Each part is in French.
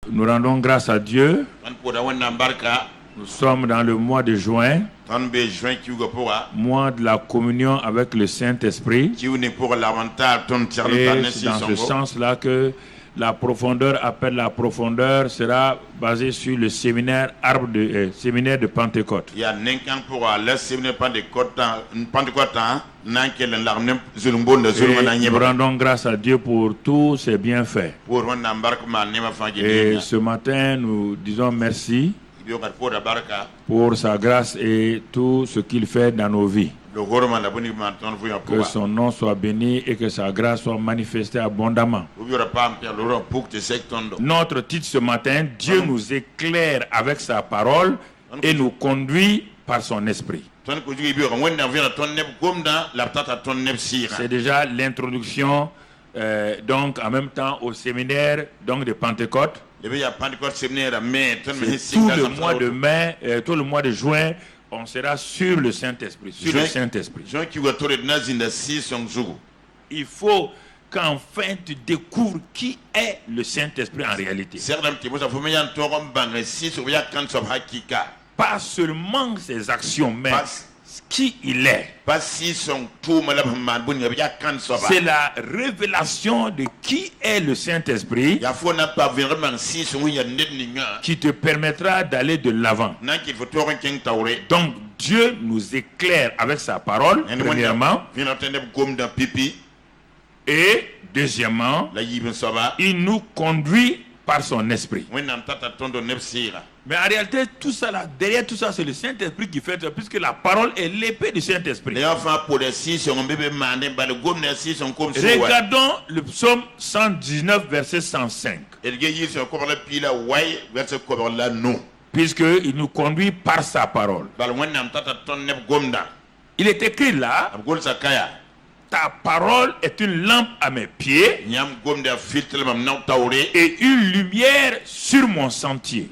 Nous rendons grâce à Dieu. Nous sommes dans le mois de juin, mois de la communion avec le Saint-Esprit. Et c'est dans ce sens-là que la profondeur appelle la profondeur sera basée sur le séminaire séminaire de Pentecôte. Et nous rendons grâce à Dieu pour tous ses bienfaits. Et ce matin, nous disons merci pour sa grâce et tout ce qu'il fait dans nos vies. Que son nom soit béni et que sa grâce soit manifestée abondamment. Notre titre ce matin, Dieu nous éclaire avec sa parole et nous conduit par son esprit. C'est déjà l'introduction donc en même temps au séminaire donc de Pentecôte. Tout le mois de mai, tout le mois de juin, on sera sur le Saint-Esprit. Sur le Saint-Esprit. Il faut qu'enfin tu découvres qui est le Saint-Esprit en réalité. Pas seulement ses actions, mais qui il est. C'est la révélation de qui est le Saint-Esprit qui te permettra d'aller de l'avant. Donc Dieu nous éclaire avec sa parole, premièrement. Et deuxièmement, il nous conduit par son esprit. Mais en réalité, tout ça là, derrière tout ça, c'est le Saint-Esprit qui fait ça, puisque la parole est l'épée du Saint-Esprit. Regardons le psaume 119, verset 105. Puisqu'il nous conduit par sa parole. Il est écrit là, ta parole est une lampe à mes pieds et une lumière sur mon sentier.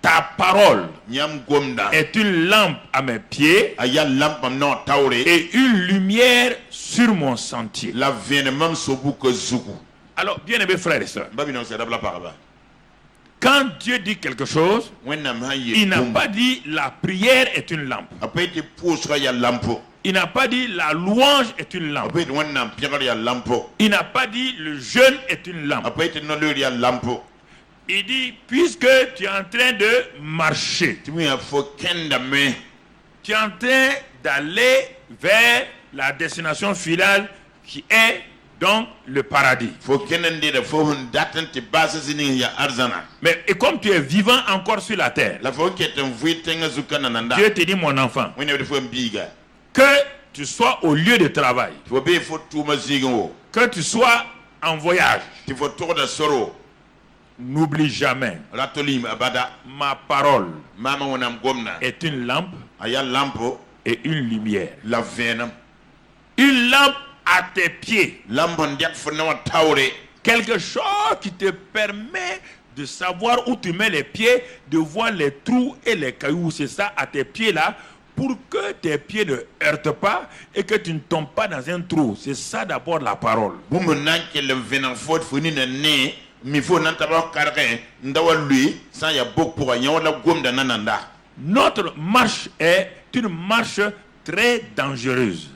Ta parole est une lampe à mes pieds et une lumière sur mon sentier. Alors, bien-aimés frères et sœurs, quand Dieu dit quelque chose, il n'a pas dit la prière est une lampe. Il n'a pas dit la louange est une lampe. Il n'a pas dit le jeûne est une lampe. Il dit, puisque tu es en train de marcher, tu es en train d'aller vers la destination finale qui est donc le paradis. Mais et comme tu es vivant encore sur la terre, Dieu te dit, mon enfant, que tu sois au lieu de travail, que tu sois en voyage, n'oublie jamais, ma parole est une lampe et une lumière. Une lampe à tes pieds, quelque chose qui te permet de savoir où tu mets les pieds, de voir les trous et les cailloux. C'est ça, à tes pieds là, pour que tes pieds ne heurtent pas et que tu ne tombes pas dans un trou. C'est ça d'abord la parole. Notre marche est une marche très dangereuse.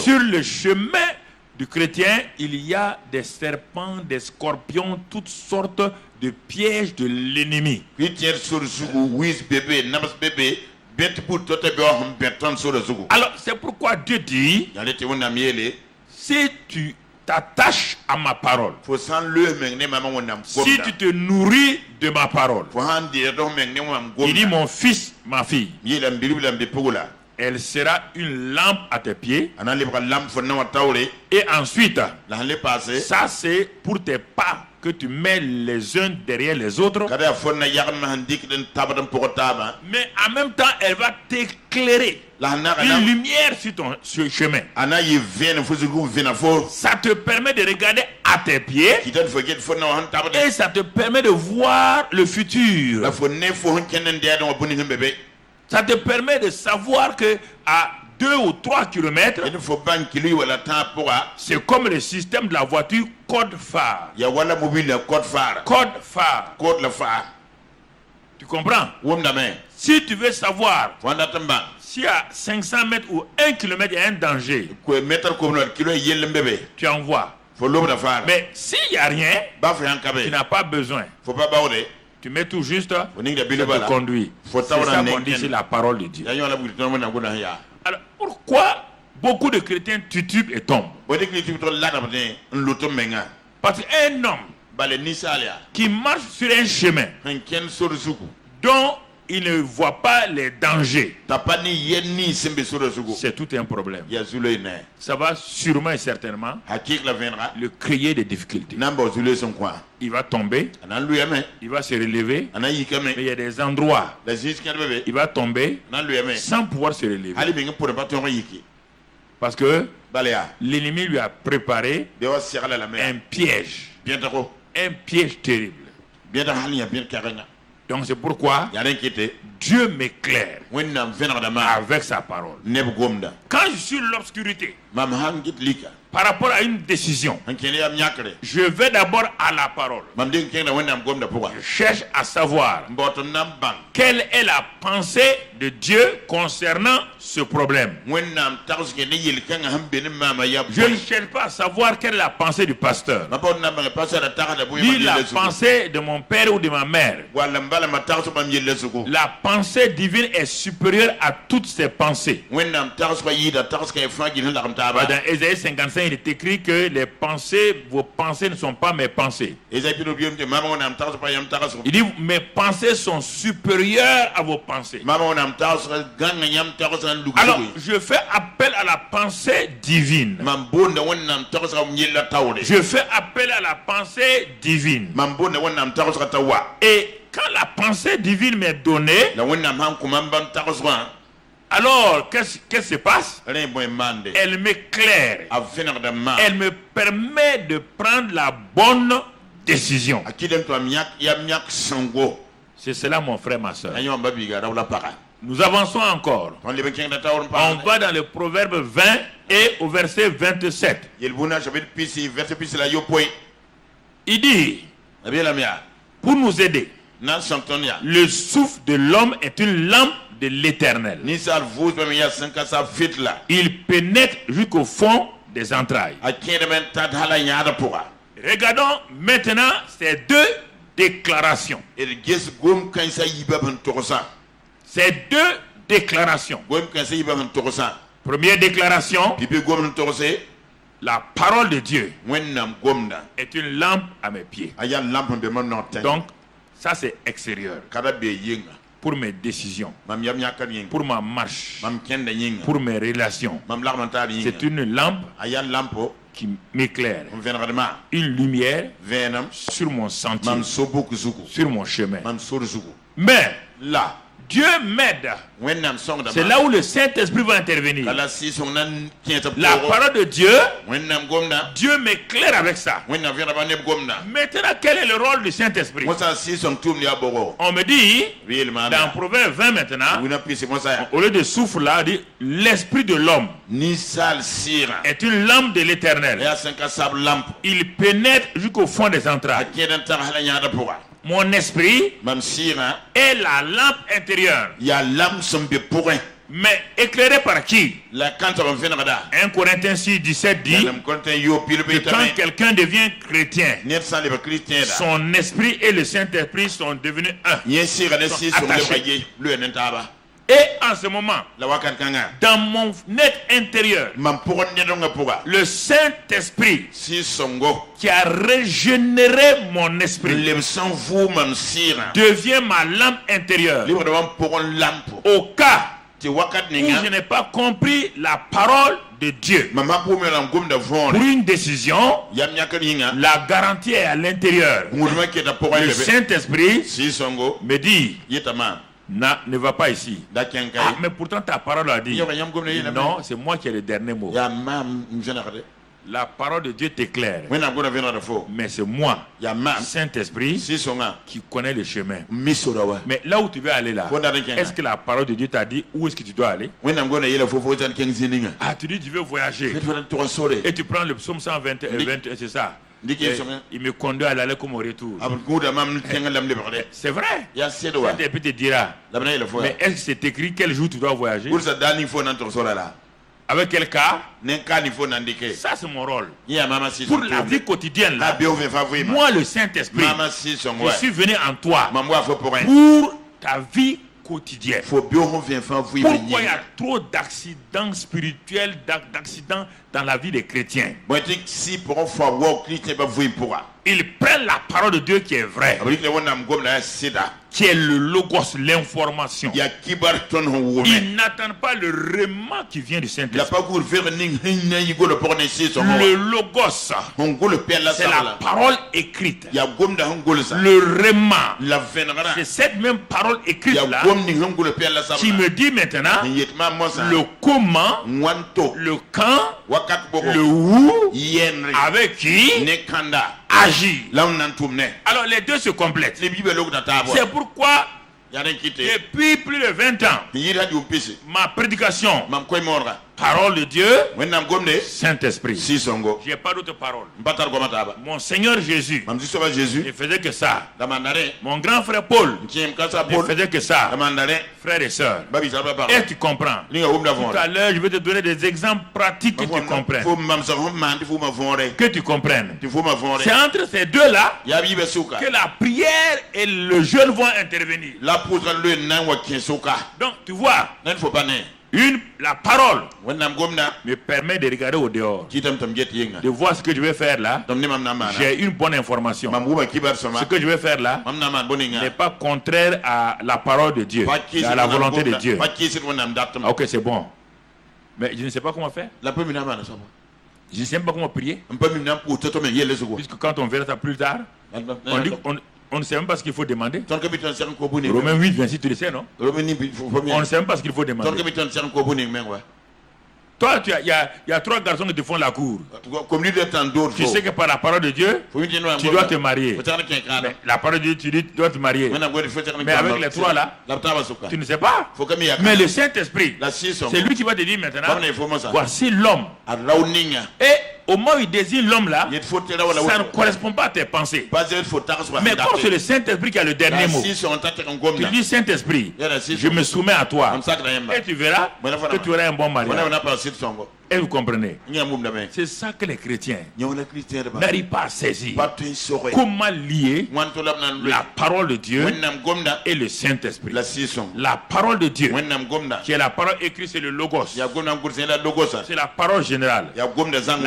Sur le chemin du chrétien, il y a des serpents, des scorpions, toutes sortes de pièges de l'ennemi. Alors c'est pourquoi Dieu dit, si tu t'attaches à ma parole, si tu te nourris de ma parole, il dit, mon fils, ma fille, elle sera une lampe à tes pieds. Et ensuite, ça c'est pour tes pas que tu mets les uns derrière les autres. Mais en même temps, elle va t'éclairer. Une lumière sur ton chemin. Ça te permet de regarder à tes pieds. Et ça te permet de voir le futur. Ça te permet de savoir que 2 ou 3 kilomètres, c'est comme le système de la voiture code phare. Code phare. Tu comprends? Si tu veux savoir si à 500 mètres ou 1 kilomètre il y a un danger, tu envoies. Mais s'il n'y a rien, tu n'as pas besoin. Tu mets tout juste, ça te conduit. C'est ça qu'on dit, c'est la parole de Dieu. Alors pourquoi beaucoup de chrétiens titubent et tombent? Parce qu'un homme qui marche sur un chemin dont il ne voit pas les dangers, c'est tout un problème. Ça va sûrement et certainement le créer des difficultés. Il va tomber, il va se relever, mais il y a des endroits, il va tomber sans pouvoir se relever. Parce que l'ennemi lui a préparé un piège terrible. Donc c'est pourquoi Dieu m'éclaire avec sa parole. Quand je suis dans l'obscurité, par rapport à une décision, je vais d'abord à la parole. Je cherche à savoir quelle est la pensée de Dieu concernant ce problème. Je ne cherche pas à savoir quelle est la pensée du pasteur, ni la pensée de mon père ou de ma mère. La pensée divine est supérieure à toutes ces pensées. Dans Ésaïe 55, il est écrit que vos pensées ne sont pas mes pensées. Il dit mes pensées sont supérieures à vos pensées. Alors je fais appel à la pensée divine. Je fais appel à la pensée divine. Et quand la pensée divine m'est donnée, alors, qu'est-ce qui se passe? Elle m'éclaire. Elle me permet de prendre la bonne décision. C'est cela, mon frère, ma soeur. Nous avançons encore. On va dans le Proverbe 20 et au verset 27. Il dit, pour nous aider, le souffle de l'homme est une lampe de l'Éternel. Il pénètre jusqu'au fond des entrailles. Regardons maintenant ces deux déclarations. Ces deux déclarations. Première déclaration, la parole de Dieu est une lampe à mes pieds. Donc, ça c'est extérieur. Pour mes décisions, pour ma marche, pour mes relations. C'est une lampe qui m'éclaire. Une lumière sur mon sentier, sur mon chemin. Mais là, Dieu m'aide. C'est là où le Saint-Esprit va intervenir. La parole de Dieu, Dieu m'éclaire avec ça. Maintenant, quel est le rôle du Saint-Esprit? On me dit, dans Proverbe 20 maintenant, au lieu de souffle là, dit l'esprit de l'homme est une lampe de l'Éternel. Il pénètre jusqu'au fond des entrailles. Mon esprit est la lampe intérieure. Mais éclairé par qui? 1 Corinthiens 6, 17 dit que quand quelqu'un devient chrétien, son esprit et le Saint-Esprit sont devenus un. Sont attachés. Et en ce moment, dans mon être intérieur, le Saint-Esprit qui a régénéré mon esprit devient ma lampe intérieure. Au cas où je n'ai pas compris la parole de Dieu, pour une décision, la garantie est à l'intérieur. Le Saint-Esprit me dit, ne va pas ici. Mais pourtant ta parole a dit. Non, c'est moi qui ai le dernier mot. La parole de Dieu t'éclaire. Mais c'est moi, Saint-Esprit, qui connais le chemin. Mais là où tu veux aller là, est-ce que la parole de Dieu t'a dit où est-ce que tu dois aller? Ah, tu dis tu veux voyager. Et tu prends le psaume 121, c'est ça. Il me conduit à l'aller comme au retour. C'est vrai. Saint-Esprit te dira. Mais est-ce que c'est écrit quel jour tu dois voyager? Avec quel cas? Ça c'est mon rôle. Pour la vie quotidienne là, moi le Saint-Esprit, je suis venu en toi pour ta vie quotidienne. Pourquoi il y a trop d'accidents spirituels, d'accidents dans la vie des chrétiens? Ils prennent la parole de Dieu qui est vraie, qui est le logos, l'information. Ils n'attendent pas le réma qui vient du Saint-Esprit. Le logos, c'est la parole écrite. Le réma, c'est cette même parole écrite là qui me dit maintenant le comment, le quand, le où, avec qui agir. Alors les deux se complètent. C'est pourquoi depuis plus de 20 ans, ma prédication, parole de Dieu, Saint-Esprit. Je n'ai pas d'autre parole. Mon Seigneur Jésus ne faisait que ça. Mon grand frère Paul ne faisait que ça. Frères et sœurs, et tu comprends. Tout à l'heure, je vais te donner des exemples pratiques que tu comprennes. Que tu comprennes. C'est entre ces deux-là que la prière et le jeûne vont intervenir. Donc, tu vois, la parole me permet de regarder au dehors, de voir ce que je vais faire là. J'ai une bonne information. Ce que je vais faire là n'est pas contraire à la parole de Dieu, à la volonté de Dieu. Ok, c'est bon. Mais je ne sais pas comment faire. Je ne sais même pas comment prier. Puisque quand on verra ça plus tard, on ne sait même pas ce qu'il faut demander. Romains 8, 26, tu le sais, non? On ne sait même pas ce qu'il faut demander. Toi, il y a 3 garçons qui te font la cour. Tu sais que par la parole de Dieu, tu dois te marier. Mais la parole de Dieu, tu dis tu dois te marier. Mais avec les 3 là, tu ne sais pas. Mais le Saint-Esprit, c'est lui qui va te dire maintenant, voici l'homme. Et au moment où il désigne l'homme là, ça ne correspond pas à tes pensées. Mais comme c'est le Saint-Esprit qui a le dernier mot, tu dis Saint-Esprit, je me soumets à toi. Et tu verras que tu auras un bon mariage. Et vous comprenez? C'est ça que les chrétiens n'arrivent pas à saisir. Comment lier la parole de Dieu et le Saint-Esprit? La parole de Dieu, qui est la parole écrite, c'est le logos. C'est la parole générale. La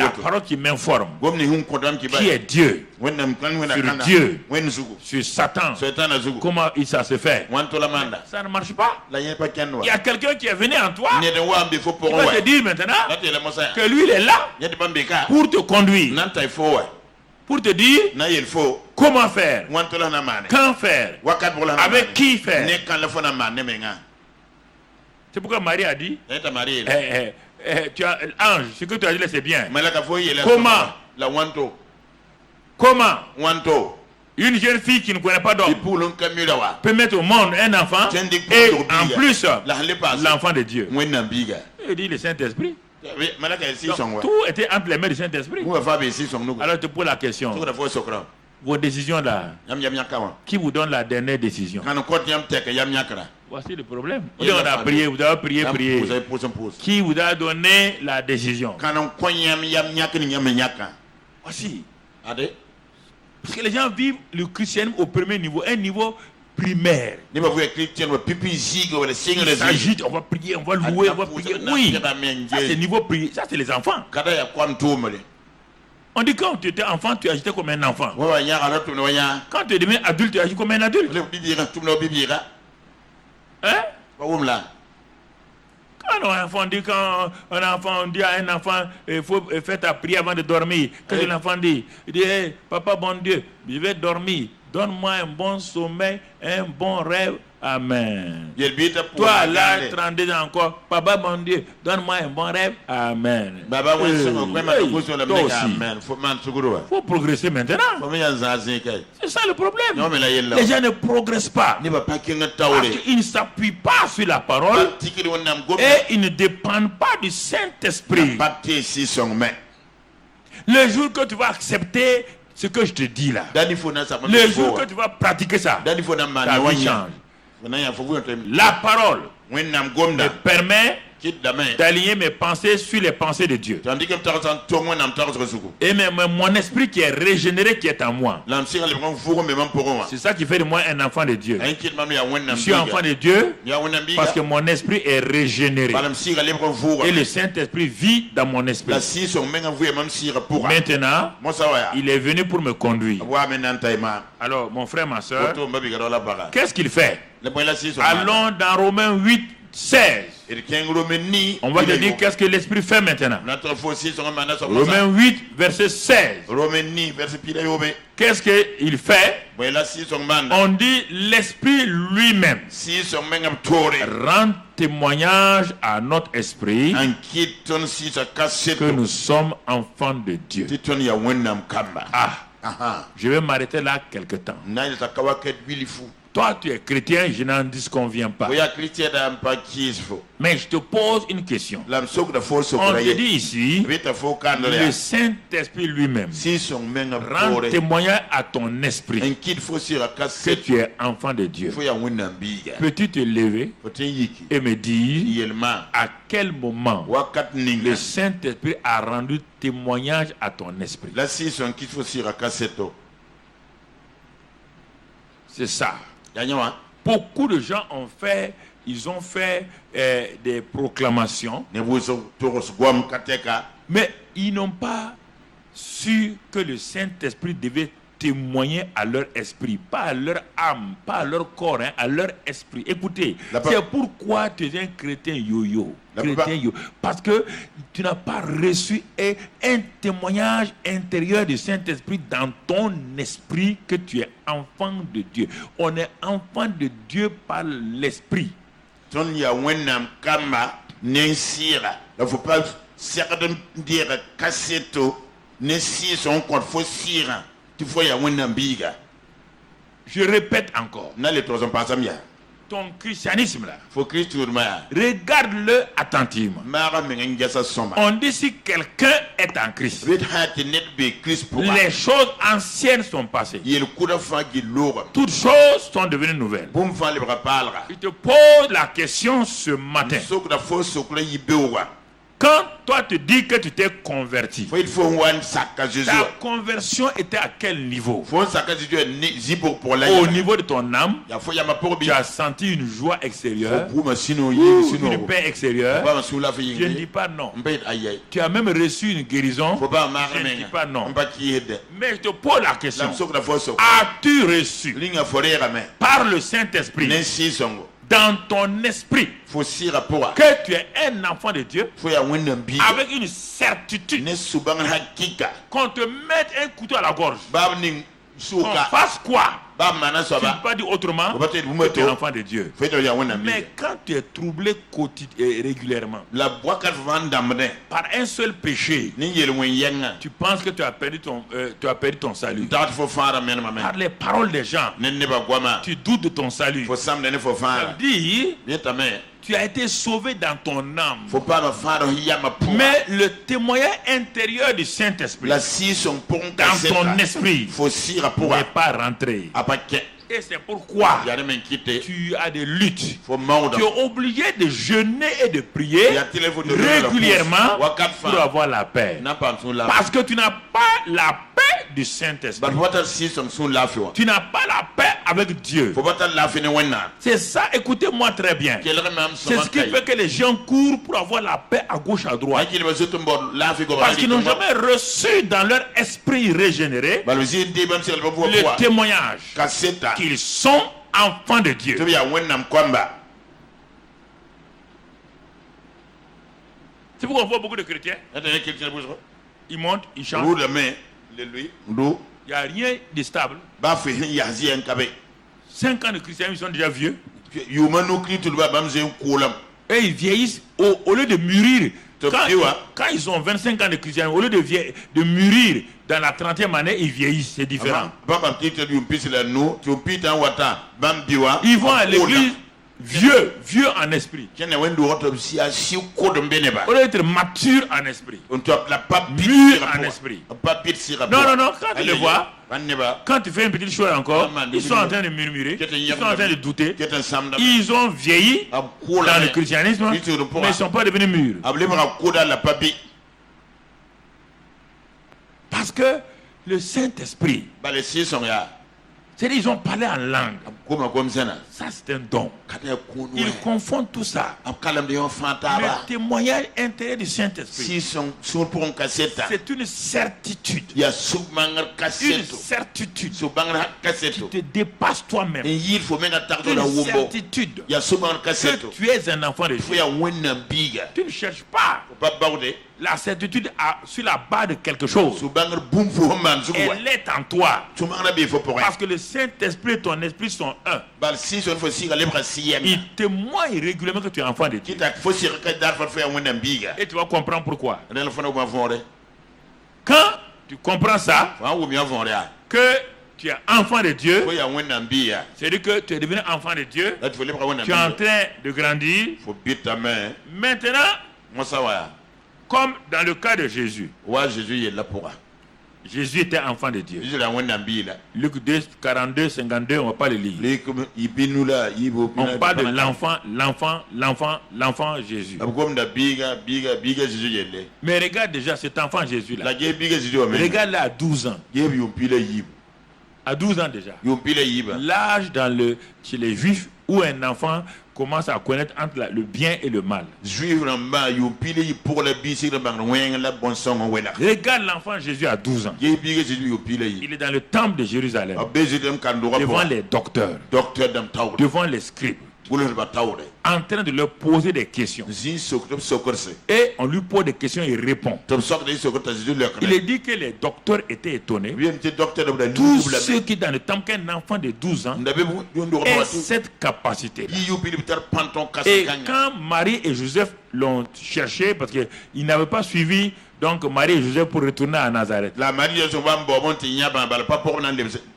parole qui m'informe. Qui est Dieu? Sur Dieu. Sur Satan. Comment ça se fait? Ça ne marche pas. Il y a quelqu'un qui est venu en toi. Il va te dire maintenant que lui il est là pour te conduire, pour te dire comment faire, quand faire, avec qui faire. C'est pourquoi Marie a dit tu as ange, ce que tu as dit là c'est bien. Comment une jeune fille qui ne connaît pas d'homme peut mettre au monde un enfant et en plus l'enfant de Dieu? Il dit le Saint-Esprit. Donc, tout était entre les mains du Saint-Esprit. Alors je te pose la question. Vos décisions là, qui vous donne la dernière décision? Voici le problème. On a prié, vous avez prié. Qui vous a donné la décision? Voici. Parce que les gens vivent le christianisme au premier niveau, un niveau primaire. Il s'agit, on va prier, on va louer, on va prier. Oui, ça c'est niveau prière, ça c'est les enfants. On dit quand tu étais enfant, tu agitais comme un enfant. Quand tu deviens adulte, tu agis comme un adulte. Hein? Quand un enfant dit à un enfant, il faut faire ta prière avant de dormir. Qu'est-ce que l'enfant dit? Il dit, hey, papa bon Dieu, je vais dormir. Donne-moi un bon sommeil, un bon rêve Amen. Toi, là, 32 ans encore, Papa, mon Dieu, donne-moi un bon rêve. Amen. Toi aussi. Il faut progresser maintenant. C'est ça le problème. Les gens ne progressent pas. Parce qu'ils ne s'appuient pas sur la parole et ils ne dépendent pas du Saint-Esprit. Le jour que tu vas accepter ce que je te dis là, le jour que tu vas pratiquer ça, ta vie change. La parole me permet d'aligner mes pensées sur les pensées de Dieu. Et mon esprit qui est régénéré, qui est en moi. C'est ça qui fait de moi un enfant de Dieu. Je suis enfant de Dieu parce que mon esprit est régénéré. Et le Saint-Esprit vit dans mon esprit. Maintenant, il est venu pour me conduire. Alors, mon frère, ma soeur, qu'est-ce qu'il fait? Allons dans Romains 8, 16. On va te dire qu'est-ce que l'Esprit fait maintenant. Romains 8, verset 16. Qu'est-ce qu'il fait? On dit l'Esprit lui-même rend témoignage à notre esprit que nous sommes enfants de Dieu. Je vais m'arrêter là quelque temps. Toi, tu es chrétien, je n'en disconviens pas. Mais je te pose une question. On te dit ici, le Saint-Esprit lui-même rend témoignage à ton esprit que tu es enfant de Dieu. Peux-tu te lever et me dire à quel moment le Saint-Esprit a rendu témoignage à ton esprit? C'est ça. Beaucoup de gens ont fait des proclamations, mais ils n'ont pas su que le Saint-Esprit devait témoigner à leur esprit, pas à leur âme, pas à leur corps, à leur esprit. Écoutez, c'est pourquoi tu es un chrétien yo-yo. Parce que tu n'as pas reçu un témoignage intérieur du Saint-Esprit dans ton esprit que tu es enfant de Dieu. On est enfant de Dieu par l'esprit. Il ne faut pas dire cassetto, je répète encore. Ton christianisme là, regarde-le attentivement. On dit si quelqu'un est en Christ, les choses anciennes sont passées. Toutes choses sont devenues nouvelles. Je te pose la question ce matin. Quand toi te dis que tu t'es converti, ta conversion était à quel niveau? Au niveau de ton âme, tu as senti une joie extérieure, une paix extérieure. Je ne dis pas non. Tu as même reçu une guérison. Je ne dis pas non. Mais je te pose la question. As-tu reçu par le Saint-Esprit dans ton esprit que tu es un enfant de Dieu avec une certitude qu'on te mette un couteau à la gorge, qu'on fasse quoi? Tu ne peux pas dire autrement que tu es l'enfant de Dieu. Mais quand tu es troublé régulièrement par un seul péché, tu penses que tu as perdu ton salut. Par les paroles des gens, tu doutes de ton salut. Ça veut dire, tu as été sauvé dans ton âme. Mais le témoignage intérieur du Saint-Esprit dans ton esprit n'est pas rentré. Et c'est pourquoi tu as des luttes. Tu es obligé de jeûner et de prier régulièrement pour avoir la paix. Parce que tu n'as pas la paix du Saint-Esprit. Tu n'as pas la paix avec Dieu. C'est ça, écoutez-moi très bien. C'est ce qui fait que les gens courent pour avoir la paix à gauche, à droite. Parce qu'ils n'ont jamais reçu dans leur esprit régénéré le témoignage qu'ils sont enfants de Dieu. C'est pourquoi on voit beaucoup de chrétiens. Ils montent, ils chantent. Il n'y a rien de stable. 5 ans de christianisme, ils sont déjà vieux. Et ils vieillissent au lieu de mûrir. Quand ils ont 25 ans de christianisme, au lieu de mûrir dans la 30e année, ils vieillissent. C'est différent. Ils vont à l'église vieux en esprit. Au lieu d'être mature en esprit. Mûr en esprit. Non, quand tu le vois, quand tu fais une petite chose encore, ils sont en train de murmurer, ils sont en train de douter. Ils ont vieilli dans le christianisme, mais ils ne sont pas devenus mûrs. Parce que le Saint-Esprit, c'est-à-dire ils ont parlé en langue. Ça, c'est un don. Ils confondent tout ça. Le témoignage intérieur du Saint-Esprit, c'est une certitude. Une certitude qui te dépasse toi-même. Une certitude que tu es un enfant de Dieu. Tu ne cherches pas la certitude sur la base de quelque chose. Elle est en toi. Parce que le Saint-Esprit et ton esprit sont un. Il témoigne régulièrement que tu es enfant de Dieu. Et tu vas comprendre pourquoi. Quand tu comprends ça, que tu es enfant de Dieu, c'est-à-dire que tu es devenu enfant de Dieu, tu es en train de grandir. Maintenant, comme dans le cas de Jésus. Jésus était enfant de Dieu. Luc 2, 42, 52, on ne va pas le lire. On parle de l'enfant Jésus. Mais regarde déjà cet enfant Jésus-là. Regarde-le à 12 ans. À 12 ans déjà. L'âge chez les Juifs où un enfant commence à connaître entre le bien et le mal. Regarde l'enfant Jésus à 12 ans. Il est dans le temple de Jérusalem. Devant les docteurs. Devant les scribes. En train de leur poser des questions. Et on lui pose des questions et il répond. Il est dit que les docteurs étaient étonnés. Tous ceux qui dans le temple, qu'un enfant de 12 ans ait cette capacité. Et quand Marie et Joseph l'ont cherché, parce qu'ils n'avaient pas suivi donc Marie et Joseph pour retourner à Nazareth.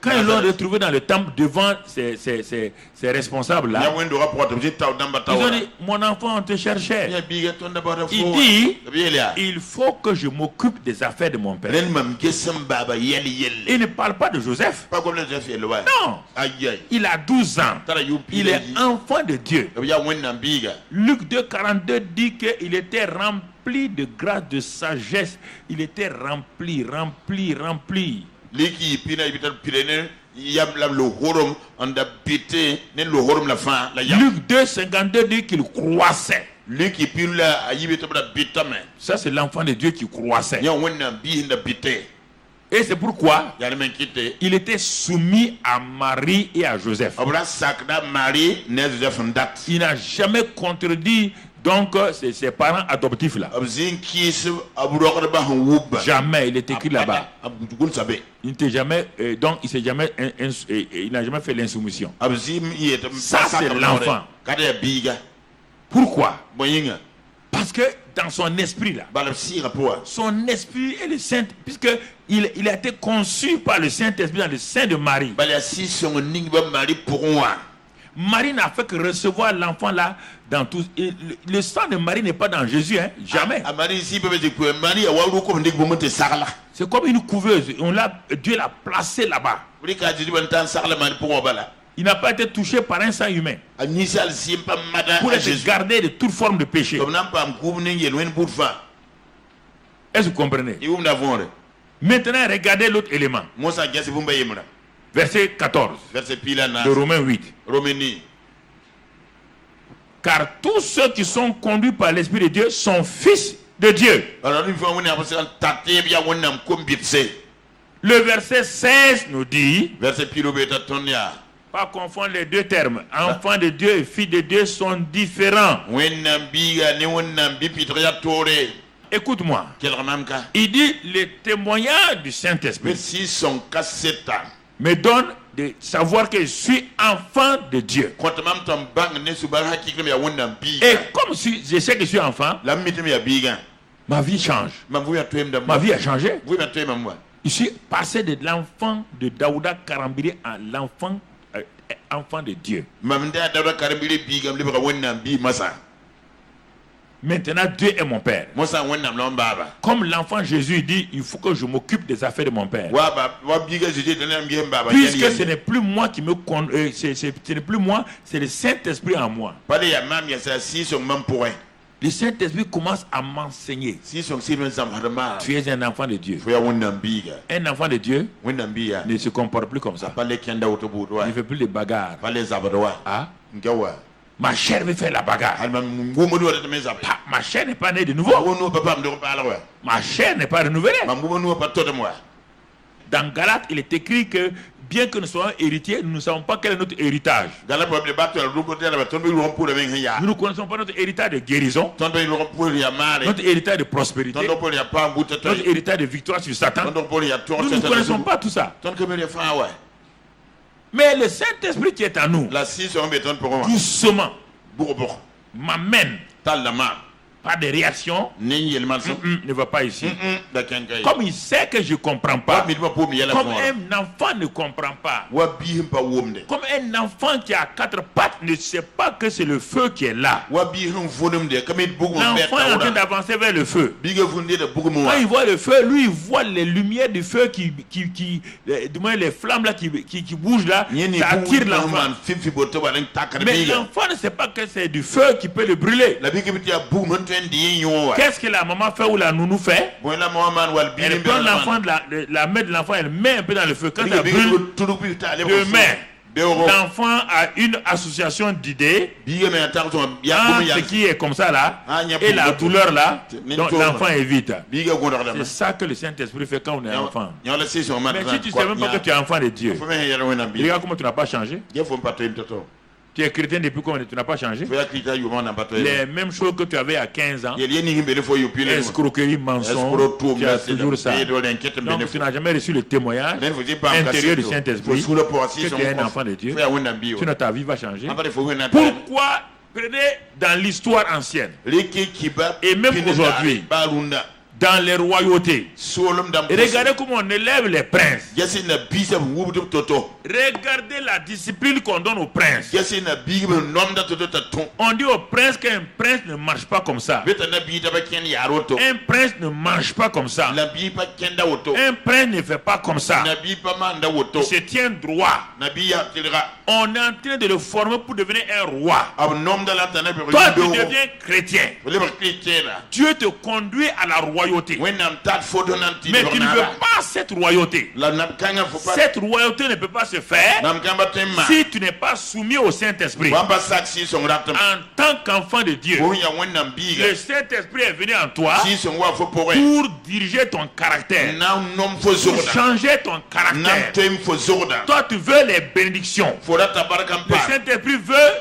Quand ils l'ont retrouvé dans le temple devant ces responsables-là, ils ont dit, mon enfant, on te cherchait. Il dit, il faut que je m'occupe des affaires de mon père. Il ne parle pas de Joseph. Non. Il a 12 ans. Il est enfant de Dieu. Luc 2, 42 dit qu'il était rempli de grâce, de sagesse. Il était rempli. Luc 2, 52 dit qu'il croissait. Ça, c'est l'enfant de Dieu qui croissait. Et c'est pourquoi il était soumis à Marie et à Joseph. Il n'a jamais contredit donc ses parents adoptifs là. Jamais, il est écrit là-bas. Il n'était jamais, donc il n'a jamais fait l'insoumission. Ça, c'est l'enfant. Pourquoi? Parce que dans son esprit là, son esprit est le Saint, puisque il a été conçu par le Saint-Esprit dans le sein de Marie. Marie n'a fait que recevoir l'enfant là dans tout. Le sang de Marie n'est pas dans Jésus, hein? Jamais. C'est comme une couveuse. Dieu l'a placé là-bas. Il n'a pas été touché par un sang humain pour être gardé de toute forme de péché. Est-ce que vous comprenez? Maintenant, regardez l'autre élément. Verset 14 de Romains 8. Car tous ceux qui sont conduits par l'Esprit de Dieu sont fils de Dieu. Le verset 16 nous dit, pas confondre les deux termes. Enfants de Dieu et filles de Dieu sont différents. Écoute-moi. Il dit le témoignage du Saint-Esprit me donne de savoir que je suis enfant de Dieu. Et comme si je sais que je suis enfant, ma vie change. Ma vie a changé. Je suis passé de l'enfant de Daouda Karambiri à l'enfant enfant de Dieu. Maintenant, Dieu est mon père. Comme l'enfant Jésus dit, il faut que je m'occupe des affaires de mon père. Puisque ce n'est plus moi qui me conduis, ce n'est plus moi, c'est le Saint-Esprit en moi. Le Saint-Esprit commence à m'enseigner. Tu es un enfant de Dieu. Un enfant de Dieu ne se comporte plus comme ça. Il ne fait plus de bagarres. Ah? Ma chair veut faire la bagarre. Ma chair n'est pas née de nouveau. Ma chair n'est pas renouvelée. Dans Galates, il est écrit que bien que nous soyons héritiers, nous ne savons pas quel est notre héritage. Nous ne connaissons pas notre héritage de guérison, notre héritage de prospérité, notre héritage de victoire sur Satan. Nous ne connaissons pas tout ça. Mais le Saint-Esprit qui est en nous, doucement, m'amène pas de réaction, ne va pas ici. Comme il sait que je ne comprends pas, comme un enfant ne comprend pas, comme un enfant qui a 4 pattes ne sait pas que c'est le feu qui est là. L'enfant est en train d'avancer vers le feu. Quand il voit le feu, lui il voit les lumières du feu du moins les flammes là qui bougent là, ça attire l'enfant. Mais l'enfant ne sait pas que c'est du feu qui peut le brûler. Qu'est-ce que la maman fait ou la nounou fait? Elle prend l'enfant, la main de l'enfant, elle met un peu dans le feu. Quand ça brûle, demain, l'enfant a une association d'idées ce qui est comme ça là et la douleur là, donc l'enfant évite. C'est ça que le Saint-Esprit fait quand on est enfant. Mais si tu ne sais même pas que tu es enfant de Dieu, regarde comment tu n'as pas changé. Tu es chrétien depuis combien? Tu n'as pas changé. Les mêmes choses que tu avais à 15 ans. Escroquerie, mensonge. Tu as toujours ça. Donc tu n'as jamais reçu le témoignage intérieur du Saint-Esprit que tu es un enfant de Dieu. Sinon ta vie va changer. Pourquoi? Prenez dans l'histoire ancienne et même aujourd'hui, dans les royautés, regardez comment on élève les princes. Regardez la discipline qu'on donne aux princes. On dit aux princes qu'un prince ne marche pas comme ça. Un prince ne marche pas comme ça. Un prince ne fait pas comme ça. Il se tient droit. On est en train de le former pour devenir un roi. Toi, tu deviens chrétien. Dieu te conduit à la royauté. Mais tu ne veux pas cette royauté. Cette royauté ne peut pas se faire si tu n'es pas soumis au Saint-Esprit. En tant qu'enfant de Dieu, le Saint-Esprit est venu en toi pour diriger ton caractère, pour changer ton caractère. Toi, tu veux les bénédictions. Le Saint-Esprit veut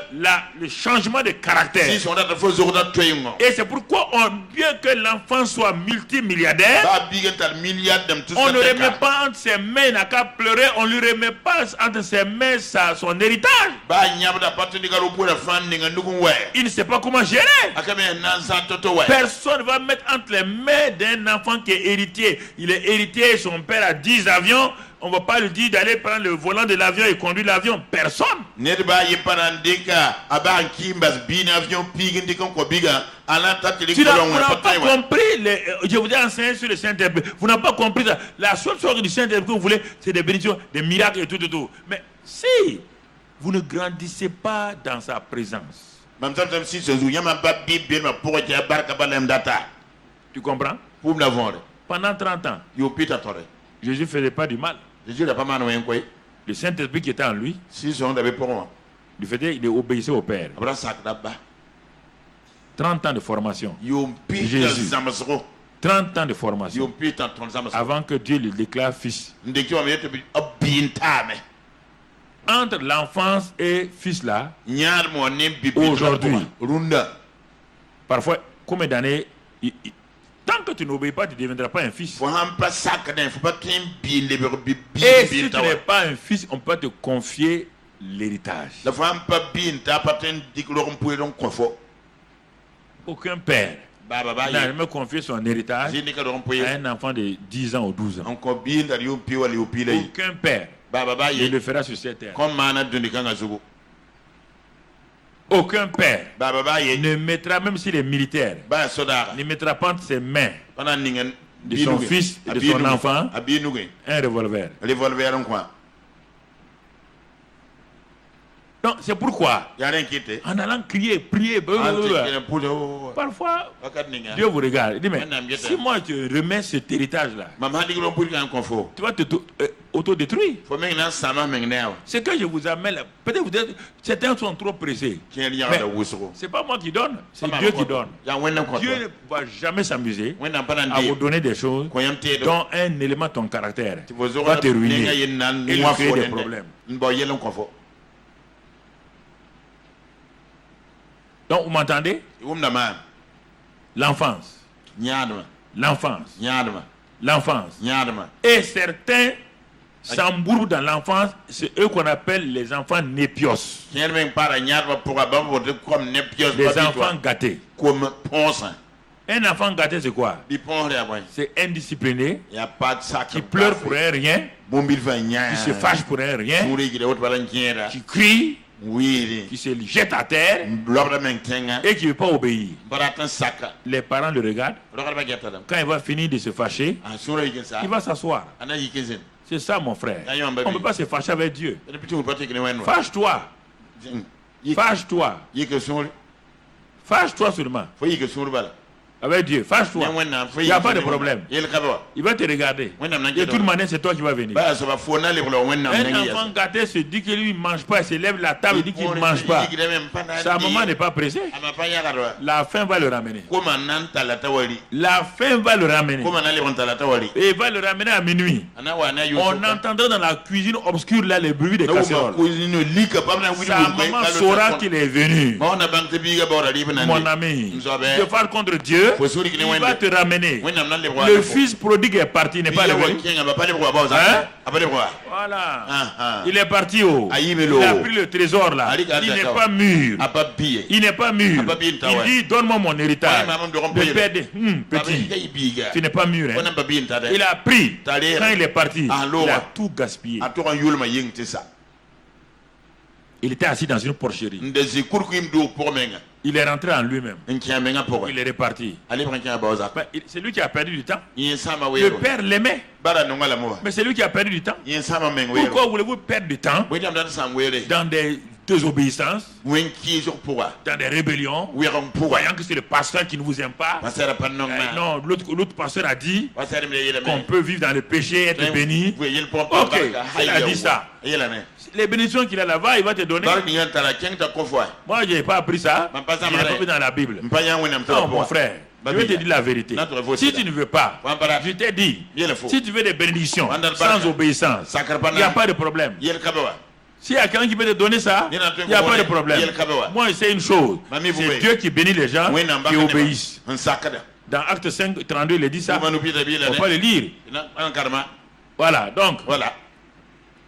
le changement de caractère. Et c'est pourquoi bien que l'enfant soit multimilliardaire, on ne remet pas entre ses mains, n'a qu'à pleurer, on ne lui remet pas entre ses mains son héritage. Il ne sait pas comment gérer. Personne ne va mettre entre les mains d'un enfant qui est héritier. Il est héritier, son père a 10 avions. On ne va pas lui dire d'aller prendre le volant de l'avion et conduire l'avion. Personne. Tu n'as pas compris. Je vous ai enseigné sur le Saint-Esprit. Vous n'avez pas compris ça. La seule chose du Saint-Esprit que vous voulez, c'est des bénédictions, des miracles et tout. Mais si vous ne grandissez pas dans sa présence, tu comprends? Pendant 30 ans, Jésus ne faisait pas du mal. Le Saint-Esprit qui était en lui, il obéissait au Père. 30 ans de formation. Jésus. 30 ans de formation. Avant que Dieu le déclare fils. Entre l'enfance et fils là, aujourd'hui, parfois, combien d'années, tant que tu n'obéis pas, tu ne deviendras pas un fils. Et si tu n'es pas un fils, on peut te confier l'héritage. Aucun père n'a jamais confié son héritage à un enfant de 10 ans ou 12 ans. Aucun père ne le fera sur cette terre. Aucun père ne mettra, même s'il est militaire, ne mettra pas entre ses mains de son fils et de son enfant un revolver. Donc c'est pourquoi, en allant crier, prier, parfois Dieu vous regarde. Il dit, mais si moi je remets cet héritage-là, tu vas te autodétruire. C'est que je vous amène là. Peut-être certains sont trop pressés. C'est pas moi qui donne, c'est Dieu qui donne. Dieu ne va jamais s'amuser à vous donner des choses dont un élément de ton caractère va te ruiner et lui créer des problèmes. Donc vous m'entendez? L'enfance. L'enfance. L'enfance. Et certains s'embourbent dans l'enfance, c'est eux qu'on appelle les enfants népios. Les enfants gâtés. Un enfant gâté, c'est quoi? C'est indiscipliné, qui pleure pour un rien, qui se fâche pour un rien, qui crie, qui se jette à terre et qui ne veut pas obéir. Les parents le regardent. Quand il va finir de se fâcher, il va s'asseoir. C'est ça, mon frère. On ne peut pas se fâcher avec Dieu. Fâche-toi. Fâche-toi. Fâche-toi seulement. Avec Dieu, fâche-toi. Il n'y a pas de problème. Il va te regarder. De toute manière, c'est toi qui vas venir. Un enfant gâté se dit que lui, il ne mange pas. Il se lève la table, il dit qu'il ne mange pas. Sa maman n'est pas pressée. La faim va le ramener. La faim va le ramener. Et il va le ramener à minuit. On entendra dans la cuisine obscure là les bruits des casseroles. Sa maman saura qu'il est venu. Mon ami, de faire contre Dieu, il va te ramener. Le fils prodigue est parti, il n'est pas revenu. Voilà. Il est parti. Il a pris le trésor là. Il n'est pas mûr. Il n'est pas mûr. Il dit, donne-moi mon héritage. Le père dit, petit, tu n'es pas mûr. Il a pris. Quand il est parti, il a tout gaspillé. Il était assis dans une porcherie. Il est rentré en lui-même. Il est reparti. C'est lui qui a perdu du temps. Le père l'aimait. Mais c'est lui qui a perdu du temps. Pourquoi voulez-vous perdre du temps dans des désobéissances, dans des rébellions, voyant que c'est le pasteur qui ne vous aime pas? Non, l'autre pasteur a dit qu'on peut vivre dans le péché, être béni. Ok, il a dit ça. Les bénédictions qu'il a là-bas, il va te donner. Moi, je n'ai pas appris ça. Je n'ai pas vu dans la Bible. Non, mon frère, je vais te dire la vérité. Si tu ne veux pas, je t'ai dit, si tu veux des bénédictions sans obéissance, il n'y a pas de problème. S'il y a quelqu'un qui peut te donner ça, il n'y a pas de problème. Moi, je sais une chose. C'est Dieu qui bénit les gens qui obéissent. Dans Acte 5, 32, il dit ça. Il ne faut pas le lire. Voilà, donc.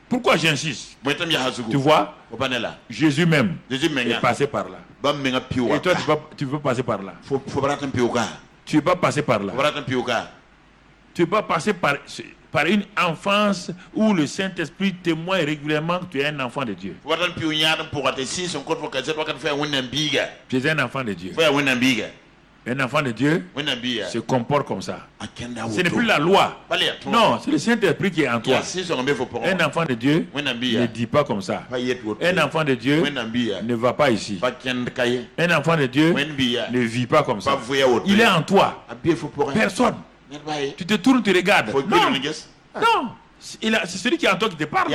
Pourquoi j'insiste? Tu vois, Jésus même est passé par là. Et toi, tu veux passer par là. Tu ne peux pas passer par là. Tu ne peux pas passer par une enfance où le Saint-Esprit témoigne régulièrement que tu es un enfant de Dieu. Tu es un enfant de Dieu. Un enfant de Dieu se comporte comme ça. Ce n'est plus la loi. Non, c'est le Saint-Esprit qui est en toi. Un enfant de Dieu ne dit pas comme ça. Un enfant de Dieu ne va pas ici. Un enfant de Dieu ne vit pas comme ça. Il est en toi. Personne. Tu te tournes, tu regardes. Non. C'est celui qui est en toi qui te parle.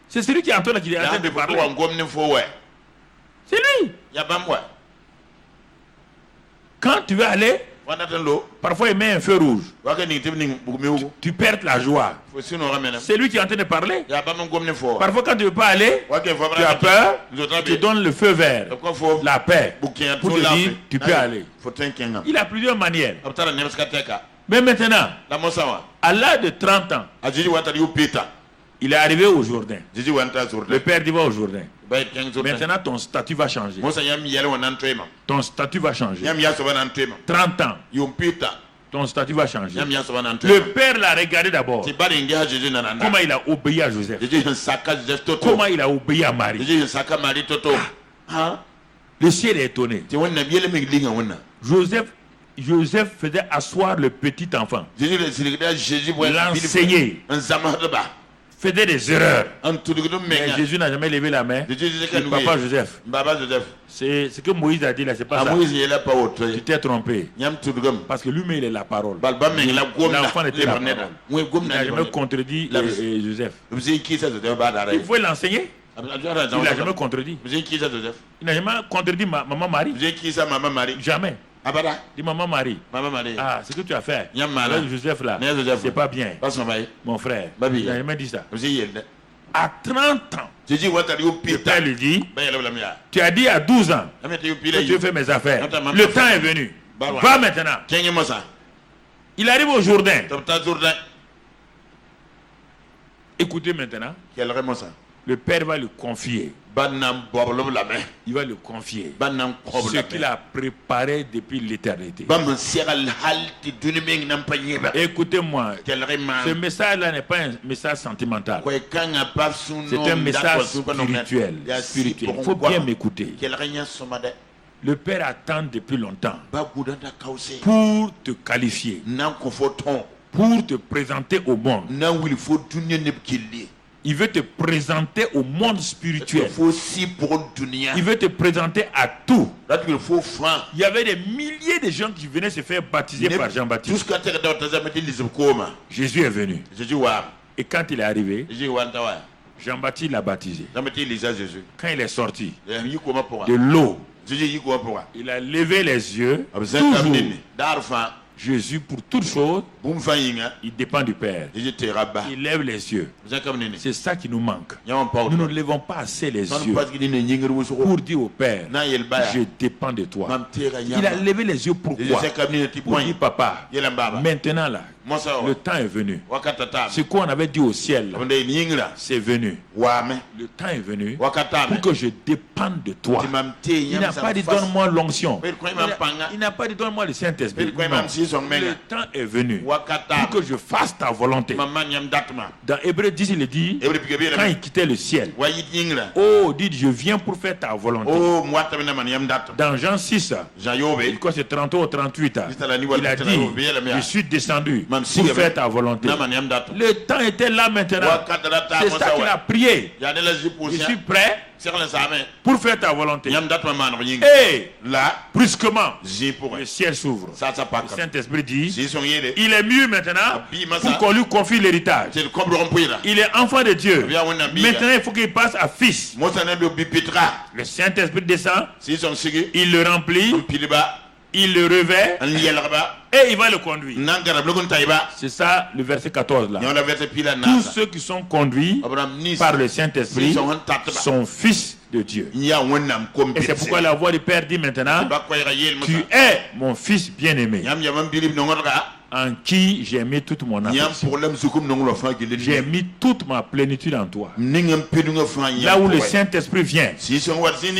C'est celui qui est en toi qui est en train de parler. C'est lui. Quand tu veux aller, parfois il met un feu rouge. Tu perds la joie. C'est lui qui est en train de parler. Parfois quand tu ne veux pas aller, tu as peur, tu donnes le feu vert, la paix, pour te dire tu peux aller. Il a plusieurs manières. Mais maintenant, à l'âge de 30 ans, il est arrivé au Jourdain. Le père dit va au Jourdain. Maintenant, ton statut va changer. Ton statut va changer. 30 ans. Ton statut va changer. Le père l'a regardé d'abord. Comment il a obéi à Joseph. Comment il a obéi à Marie. Le ciel est étonné. Joseph faisait asseoir le petit enfant. L'enseigner. Faisait des erreurs. Mais Jésus n'a jamais levé la main. Papa Joseph. C'est ce que Moïse a dit là, c'est pas ça. Tu t'es trompé. Parce que lui-même il est la parole. L'enfant était la parole. Il n'a jamais contredit Joseph. Il faut l'enseigner. Il n'a jamais contredit. Il n'a jamais contredit maman Marie. Jamais. Dis maman Marie. Ah, ce que tu as fait avec Joseph là, c'est pas bien. Mon frère, il n'a jamais dit ça. À 30 ans, le père lui dit, tu as dit à 12 ans que tu fais mes affaires. Le temps est venu. Va maintenant. Il arrive au Jourdain. Écoutez maintenant. Le père va le confier. Il va le confier ce qu'il a préparé depuis l'éternité. Écoutez-moi, ce message-là n'est pas un message sentimental. C'est un message spirituel. Il faut bien m'écouter. Le père attend depuis longtemps pour te qualifier, pour te présenter au monde. Il veut te présenter au monde spirituel. Il veut te présenter à tout. Il y avait des milliers de gens qui venaient se faire baptiser par Jean-Baptiste. Jésus est venu. Et quand il est arrivé, Jean-Baptiste l'a baptisé. Quand il est sorti de l'eau, il a levé les yeux. Toujours. Jésus, pour toute chose, il dépend du Père. Il lève les yeux. C'est ça qui nous manque. Nous ne levons pas assez les yeux pour dire au Père, je dépends de toi. Il a levé les yeux pourquoi? Pour dire, papa, maintenant là, le temps est venu. Ce qu'on avait dit au ciel, c'est venu. Le temps est venu pour que je dépende de toi. Il n'a pas dit donne-moi l'onction. Il n'a pas dit donne-moi le Saint-Esprit. Le temps est venu pour que je fasse ta volonté. Dans Hébreux 10, il dit, quand il quittait le ciel, oh, dit, je viens pour faire ta volonté. Dans Jean 6, je crois que c'est 33 ou 38, il a dit, je suis descendu pour faire ta volonté. Le temps était là maintenant. C'est ça qu'il a prié. Je suis prêt pour faire ta volonté. Et là, brusquement, le ciel s'ouvre. Le Saint-Esprit dit, il est mieux maintenant pour qu'on lui confie l'héritage. Il est enfant de Dieu. Maintenant, il faut qu'il passe à fils. Le Saint-Esprit descend, il le remplit, il le revêt et il va le conduire. C'est ça le verset 14 là. Tous ceux qui sont conduits par le Saint-Esprit sont fils de Dieu. Et c'est pourquoi la voix du Père dit maintenant, tu es mon fils bien-aimé, en qui j'ai mis toute mon affection. J'ai mis toute ma plénitude en toi. Là où le Saint-Esprit vient, c'est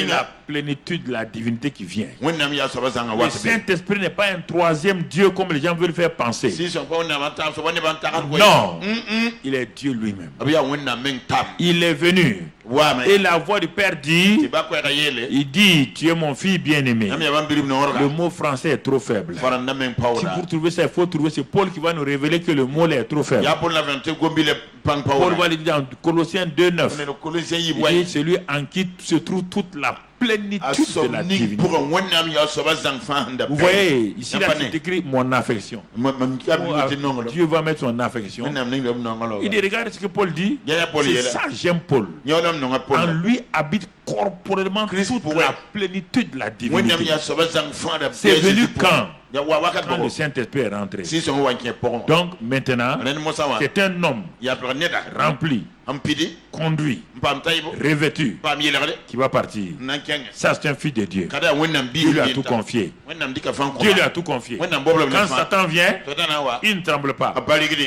la plénitude de la divinité qui vient. Le Saint-Esprit n'est pas un troisième Dieu comme les gens veulent faire penser. Non, il est Dieu lui-même. Il est venu. Et la voix du Père dit, il dit, tu es mon fils bien-aimé. Le mot français est trop faible. Si pour trouver ça, il faut trouver, c'est Paul qui va nous révéler que le mot est trop faible. Paul va le dire dans Colossiens 2:9. Il dit, celui en qui se trouve toute la plénitude de la divinité. Vous voyez, ici là c'est écrit mon affection. Dieu va mettre son affection. Il dit, regarde ce que Paul dit. C'est ça, j'aime Paul. En lui habite corporellement toute la plénitude de la divinité. C'est venu quand le Saint-Esprit est rentré. Donc maintenant, c'est un homme rempli, conduit, revêtu, qui va partir. Ça, c'est un fils de Dieu. Dieu lui a tout confié. Dieu lui a tout confié. Quand Satan vient, il ne tremble pas.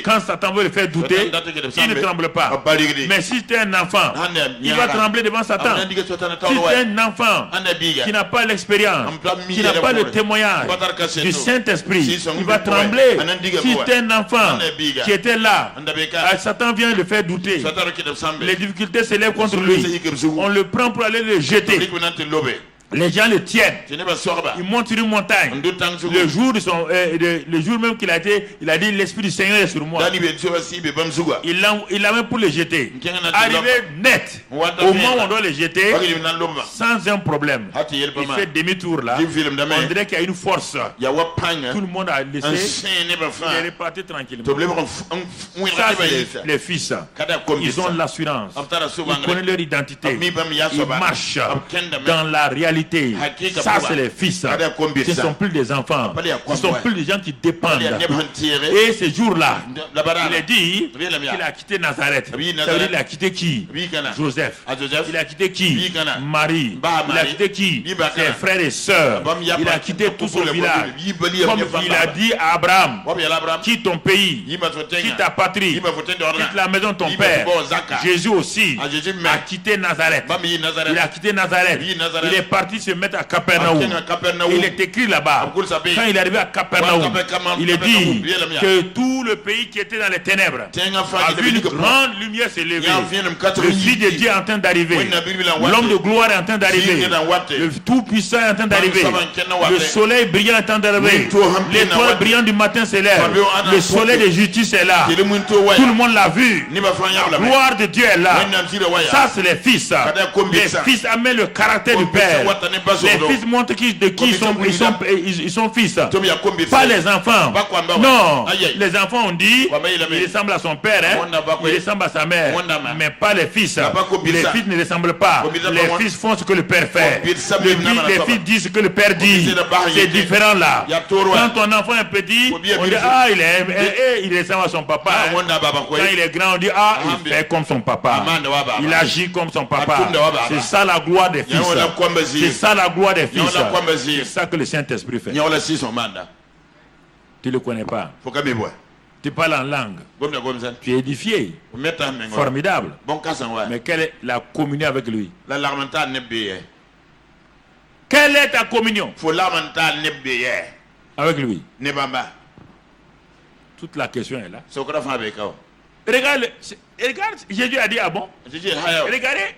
Quand Satan veut le faire douter, il ne tremble pas. Mais si tu es un enfant, il va trembler devant Satan. Si tu es un enfant qui n'a pas l'expérience, qui n'a pas le témoignage du Saint-Esprit, il va trembler. Si tu es un enfant qui était là, Satan vient le faire douter. Les difficultés s'élèvent contre lui. On le prend pour aller le jeter. Les gens le tiennent. Il monte sur une montagne. Le jour même qu'il a été, il a dit l'Esprit du Seigneur est sur moi. Il l'a même pour le jeter. Arrivé net, au moment où on doit le jeter, sans un problème. Il fait demi-tour là. On dirait qu'il y a une force. Tout le monde a laissé. Il est reparti tranquillement. Ça, c'est les fils. Ils ont l'assurance. Ils connaissent leur identité. Ils marchent dans la réalité. Ça, c'est les fils. Ce ne sont plus des enfants. Ce ne sont plus des gens qui dépendent. Et ce jour-là, il a dit qu'il a quitté Nazareth. Ça veut dire qu'il a quitté qui? Joseph. Il a quitté qui? Marie. Il a quitté qui? Ses frères et sœurs. Il a quitté tout son village. Comme il a dit à Abraham, quitte ton pays, quitte ta patrie, quitte la maison de ton père. Jésus aussi a quitté Nazareth. Il a quitté Nazareth. Il est parti se mettre à Capernaum. Il est écrit là-bas. Quand il est arrivé à Capernaum, il est dit que tout le pays qui était dans les ténèbres a vu une grande lumière se lever. Le Fils de Dieu est en train d'arriver. L'homme de gloire est en train d'arriver. Le Tout-Puissant est en train d'arriver. Le soleil brillant est en train d'arriver. L'étoile brillante du matin se lève. Le soleil de justice est là. Tout le monde l'a vu. La gloire de Dieu est là. Ça, c'est les fils. Les fils amènent le caractère du Père. Les fils montrent de qui ils sont fils. Pas les enfants. Non. Les enfants ont dit il ressemble à son père, il ressemble à sa mère. Mais pas les fils. Les fils ne ressemblent pas. Les fils font ce que le père fait. Les fils disent ce que le père dit. C'est différent là. Quand ton enfant est petit, on dit il ressemble à son papa. Quand il est grand, on dit il fait comme son papa. Il agit comme son papa. C'est ça la gloire des fils. C'est ça la gloire des fils. C'est ça que le Saint-Esprit fait. Tu ne le connais pas. Tu parles en langue. Tu es édifié. Formidable. Mais quelle est la communion avec lui? Quelle est ta communion avec lui? Toute la question est là. Regarde, Jésus a dit regardez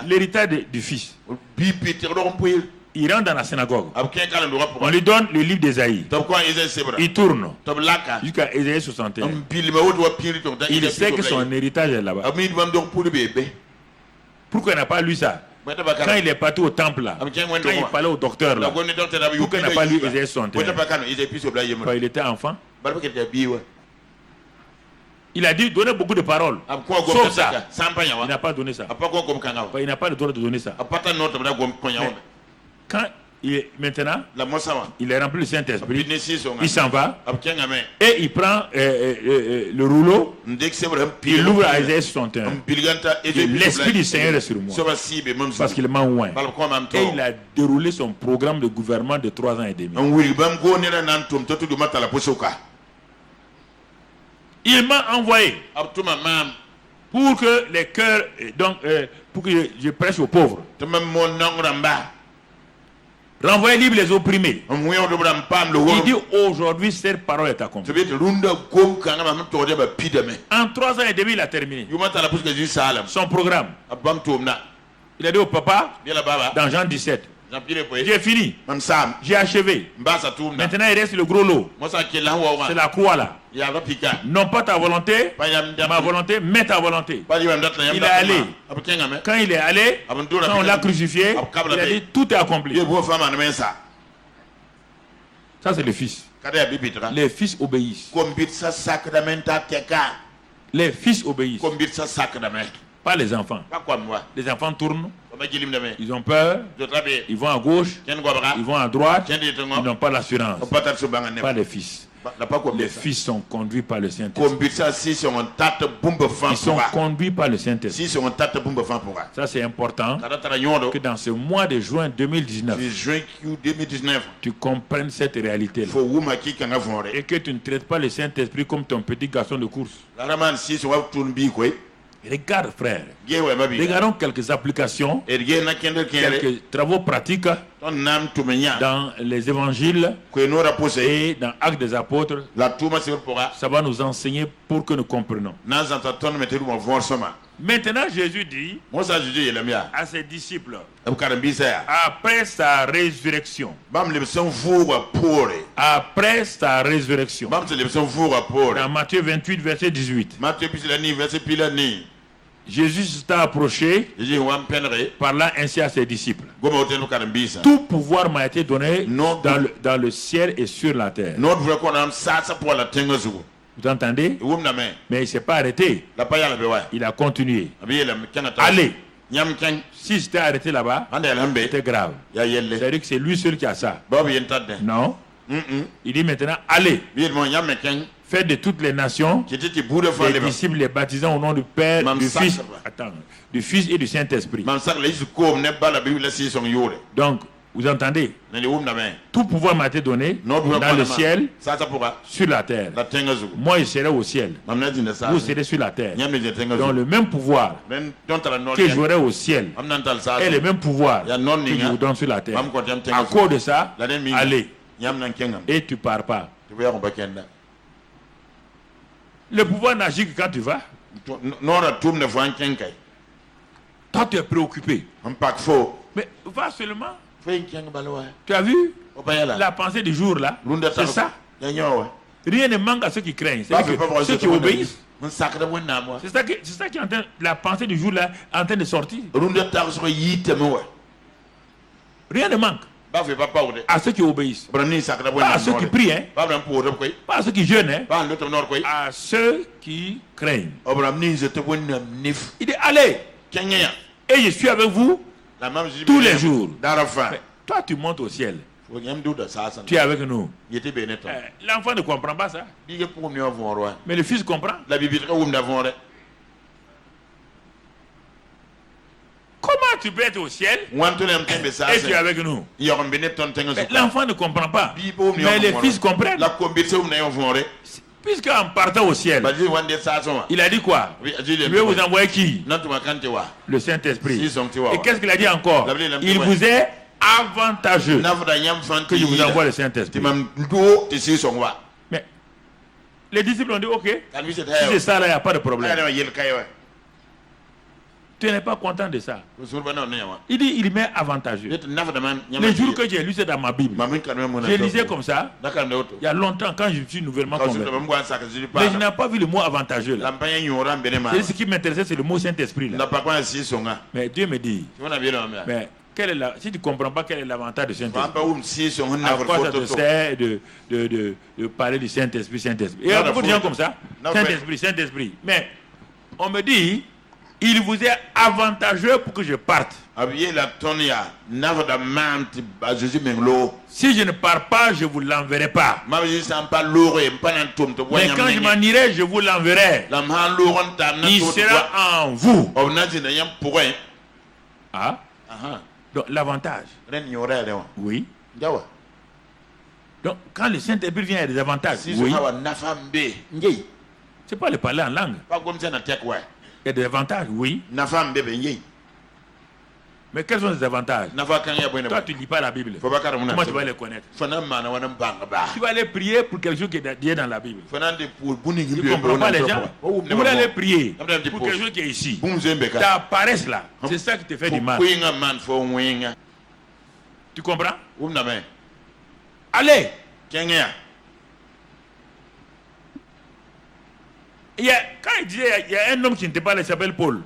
l'héritage du fils. Il rentre dans la synagogue. On lui donne le livre d'Ésaïe. Il tourne jusqu'à Ésaïe 61. Il sait que son héritage est là-bas. Pourquoi il n'a pas lu ça? Quand il est parti au temple là, quand il parlait au docteur là, pourquoi il n'a pas lu Ésaïe 61? Quand il était enfant, il a dit donner beaucoup de paroles. Sauf ça. Il n'a pas donné ça. Il n'a pas le droit de donner ça. Mais quand maintenant, il est rempli du Saint-Esprit, il s'en va et il prend le rouleau, il l'ouvre à Ésaïe 61. L'Esprit du Seigneur est sur moi parce qu'il m'a oint. Et il a déroulé son programme de gouvernement de 3 ans et demi. Il m'a envoyé pour que les cœurs, pour que je prêche aux pauvres. Renvoyer libre les opprimés. Il dit aujourd'hui cette parole est accomplie. En 3 ans et demi il a terminé son programme. Il a dit au papa dans Jean 17, j'ai fini, j'ai achevé. Maintenant il reste le gros lot. C'est la croix là. Non pas ta volonté, ma volonté, mais ta volonté. Il est allé. Quand il est allé, quand on l'a crucifié, il a dit tout est accompli. Ça c'est le fils. Les fils obéissent. Les fils obéissent. Pas les enfants. Les enfants tournent. Ils ont peur. Ils vont à gauche. Ils vont à droite. Ils n'ont pas l'assurance. Pas les fils. Les fils sont conduits par le Saint-Esprit. Ils sont conduits par le Saint-Esprit. Ça c'est important que dans ce mois de juin 2019, tu comprennes cette réalité là. Et que tu ne traites pas le Saint-Esprit comme ton petit garçon de course. Regarde frère, regardons quelques applications, quelques travaux pratiques dans les évangiles et dans Actes des Apôtres. Ça va nous enseigner pour que nous comprenions. Maintenant Jésus dit à ses disciples, après sa résurrection, dans Matthieu 28 verset 18, Jésus s'est approché, parlant ainsi à ses disciples. Tout pouvoir m'a été donné dans le ciel et sur la terre. Vous entendez? Mais il ne s'est pas arrêté. Il a continué. Allez. Si c'était arrêté là-bas, c'était grave. C'est-à-dire que c'est lui seul qui a ça. Non. Il dit maintenant, allez. Faites de toutes les nations les disciples, les baptisant au nom du Père, du Fils et du Saint-Esprit. Donc, vous entendez? Tout pouvoir m'a été donné dans le ciel, sur la terre. Moi, je serai au ciel. Vous serez sur la terre. Donc, le même pouvoir que j'aurai au ciel est le même pouvoir que je vous donne sur la terre. À cause de ça, allez. Et tu ne pars pas. Le pouvoir n'agit que quand tu vas. Toi, tu es préoccupé. Mais va seulement. Tu as vu la pensée du jour là? C'est ça. Rien ne manque à ceux qui craignent. C'est ceux qui obéissent. C'est ça qui est en train, la pensée du jour là est en train de sortir. Rien ne manque à ceux qui obéissent. Pas à ceux qui prient, hein? Pas à ceux qui jeûnent, hein? À ceux qui craignent. Il dit allez, et je suis avec vous tous les jours. Mais toi tu montes au ciel. Tu es avec nous. L'enfant ne comprend pas ça. Mais le fils comprend. Comment tu peux être au ciel et tu es avec nous? L'enfant ne comprend pas. Mais les fils comprennent. Puisqu'en partant au ciel, il a dit quoi? Je vais vous envoyer qui? Le Saint-Esprit. Et qu'est-ce qu'il a dit encore? Il vous est avantageux que je vous envoie le Saint-Esprit. Mais les disciples ont dit ok, si c'est ça là, il n'y a pas de problème. Tu n'es pas content de ça. Il dit il m'est avantageux. Les jours que j'ai lu c'est dans ma Bible. Je lisais comme ça. Il y a longtemps quand je suis nouvellement converti. Mais je n'ai pas vu le mot avantageux là. Et ce qui m'intéressait c'est le mot Saint-Esprit là. Mais Dieu me dit, mais si tu ne comprends pas quel est l'avantage du Saint-Esprit, à quoi ça te sert de parler du Saint-Esprit, Saint-Esprit. Et il y a beaucoup de gens comme ça, Saint-Esprit, Saint-Esprit. Mais on me dit, il vous est avantageux pour que je parte. Si je ne pars pas, je ne vous l'enverrai pas. Mais quand je m'en irai, je vous l'enverrai. Il sera en vous. Ah. Donc l'avantage. Oui. Donc quand le Saint-Esprit vient, il y a des avantages. Oui. C'est pas le parler en langue. Il y a des avantages, oui. Mais quels sont les avantages? Toi, tu ne lis pas la Bible. Comment tu vas les connaître? Tu vas aller prier pour quelque chose qui est dans la Bible. Tu ne comprends pas les gens? Vous voulez aller prier pour quelque chose qui est ici. Ta paresse là, c'est ça qui te fait du mal. Tu comprends? Allez! Quand il disait, il y a un homme qui n'était pas là, il s'appelle Paul.